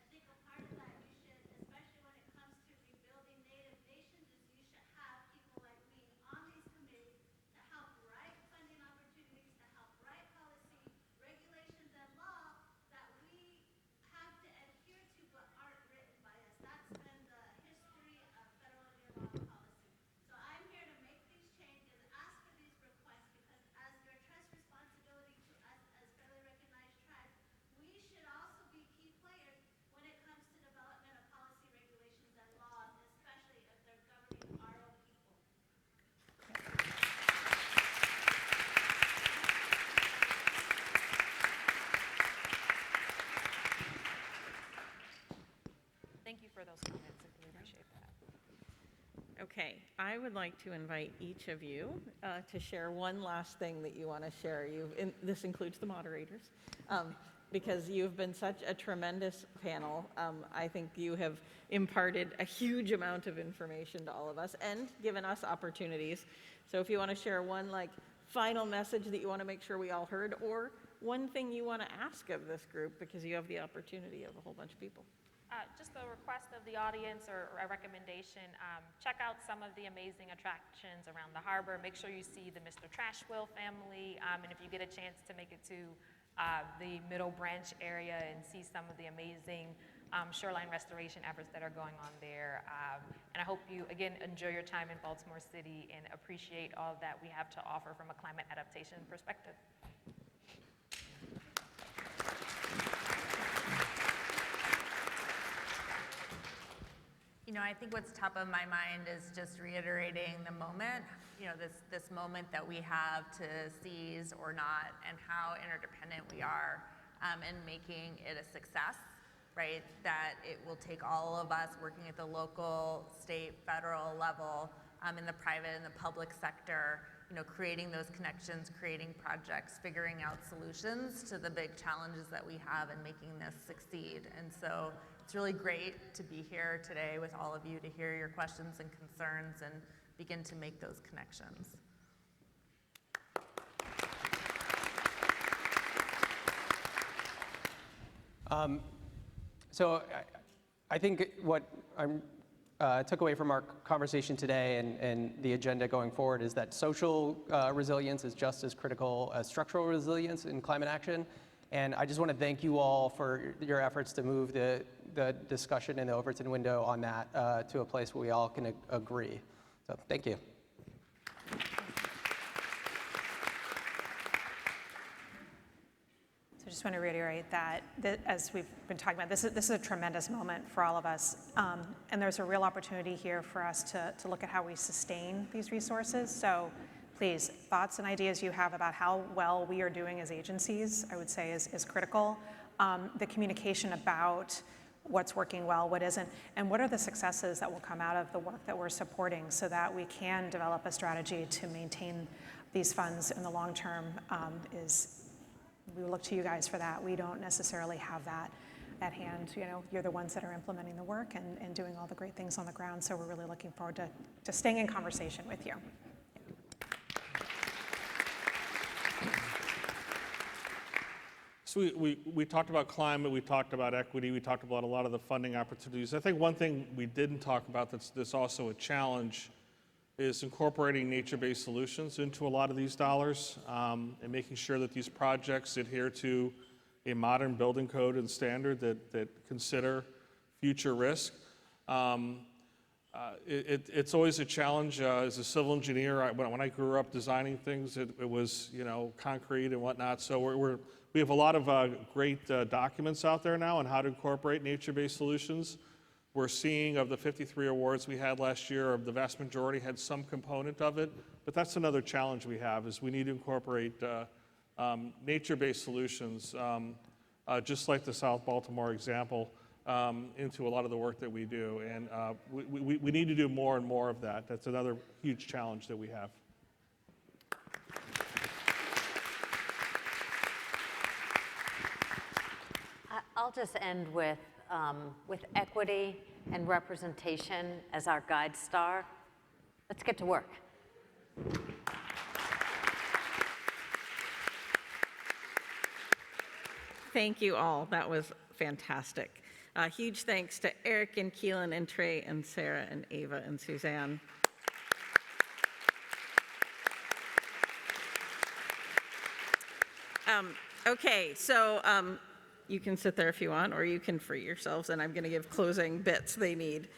I think a part of that you should, especially when it comes to rebuilding native nations, is you should have people like me on these committees to help write funding opportunities, to help write policy, regulations, and law that we have to adhere to but aren't written by us. That's been the history of federal and law policy. So I'm here to make these changes, ask for these requests, because as your trust responsibility to us as federally recognized tribes, we should also be key players when it comes to development of policy, regulations, and laws, especially if they're governing our own people. Thank you for those comments. I really appreciate that. Okay, I would like to invite each of you to share one last thing that you want to share. This includes the moderators, because you've been such a tremendous panel. I think you have imparted a huge amount of information to all of us and given us opportunities. So if you want to share one final message that you want to make sure we all heard, or one thing you want to ask of this group, because you have the opportunity of a whole bunch of people. Just a request of the audience or a recommendation, check out some of the amazing attractions around the harbor. Make sure you see the Mr. Trashwell family, and if you get a chance to make it to the Middle Branch area and see some of the amazing shoreline restoration efforts that are going on there. And I hope you, again, enjoy your time in Baltimore City and appreciate all that we have to offer from a climate adaptation perspective. I think what's top of my mind is just reiterating the moment, this moment that we have to seize or not, and how interdependent we are, and making it a success, right? That it will take all of us working at the local, state, federal level, in the private and the public sector, creating those connections, creating projects, figuring out solutions to the big challenges that we have and making this succeed. And so it's really great to be here today with all of you to hear your questions and concerns and begin to make those connections. So I think what I took away from our conversation today and the agenda going forward is that social resilience is just as critical as structural resilience in climate action. And I just want to thank you all for your efforts to move the discussion in the Overton window on that to a place where we all can agree. So thank you. So I just want to reiterate that, as we've been talking about, this is a tremendous moment for all of us. And there's a real opportunity here for us to look at how we sustain these resources. So please, thoughts and ideas you have about how well we are doing as agencies, I would say is critical. The communication about what's working well, what isn't, and what are the successes that will come out of the work that we're supporting so that we can develop a strategy to maintain these funds in the long term. We look to you guys for that. We don't necessarily have that at hand. You're the ones that are implementing the work and doing all the great things on the ground, so we're really looking forward to staying in conversation with you. So we talked about climate, we talked about equity, we talked about a lot of the funding opportunities. I think one thing we didn't talk about that's also a challenge is incorporating nature-based solutions into a lot of these dollars, and making sure that these projects adhere to a modern building code and standard that consider future risk. It's always a challenge as a civil engineer. When I grew up designing things, it was concrete and whatnot. So we have a lot of great documents out there now on how to incorporate nature-based solutions. We're seeing of the 53 awards we had last year, the vast majority had some component of it, But that's another challenge we have, is we need to incorporate nature-based solutions, just like the South Baltimore example, into a lot of the work that we do. And we need to do more and more of that. That's another huge challenge that we have. I'll just end with equity and representation as our guide star. Let's get to work. Thank you all. That was fantastic. Huge thanks to Eric and Keelin and Trey and Sarah and Ava and Suzanne. Okay, so you can sit there if you want, or you can free yourselves, and I'm going to give closing bits they need.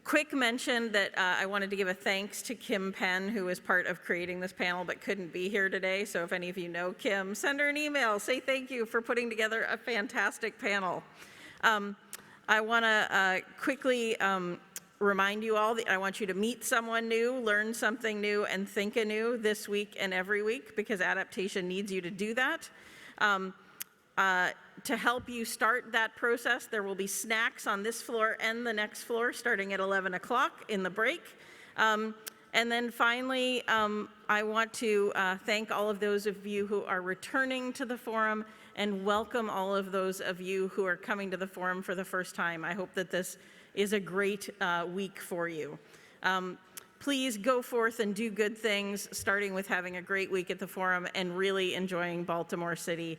Quick mention that I wanted to give a thanks to Kim Penn, who was part of creating this panel but couldn't be here today. So if any of you know Kim, send her an email. Say thank you for putting together a fantastic panel. I want to quickly remind you all that I want you to meet someone new, learn something new, and think anew this week and every week, because Adaptation needs you to do that. To help you start that process, there will be snacks on this floor and the next floor starting at 11 o'clock in the break. And then finally, I want to thank all of those of you who are returning to the forum and welcome all of those of you who are coming to the forum for the first time. I hope that this is a great week for you. Please go forth and do good things, starting with having a great week at the forum and really enjoying Baltimore City.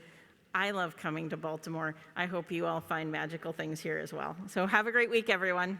I love coming to Baltimore. I hope you all find magical things here as well. So have a great week, everyone.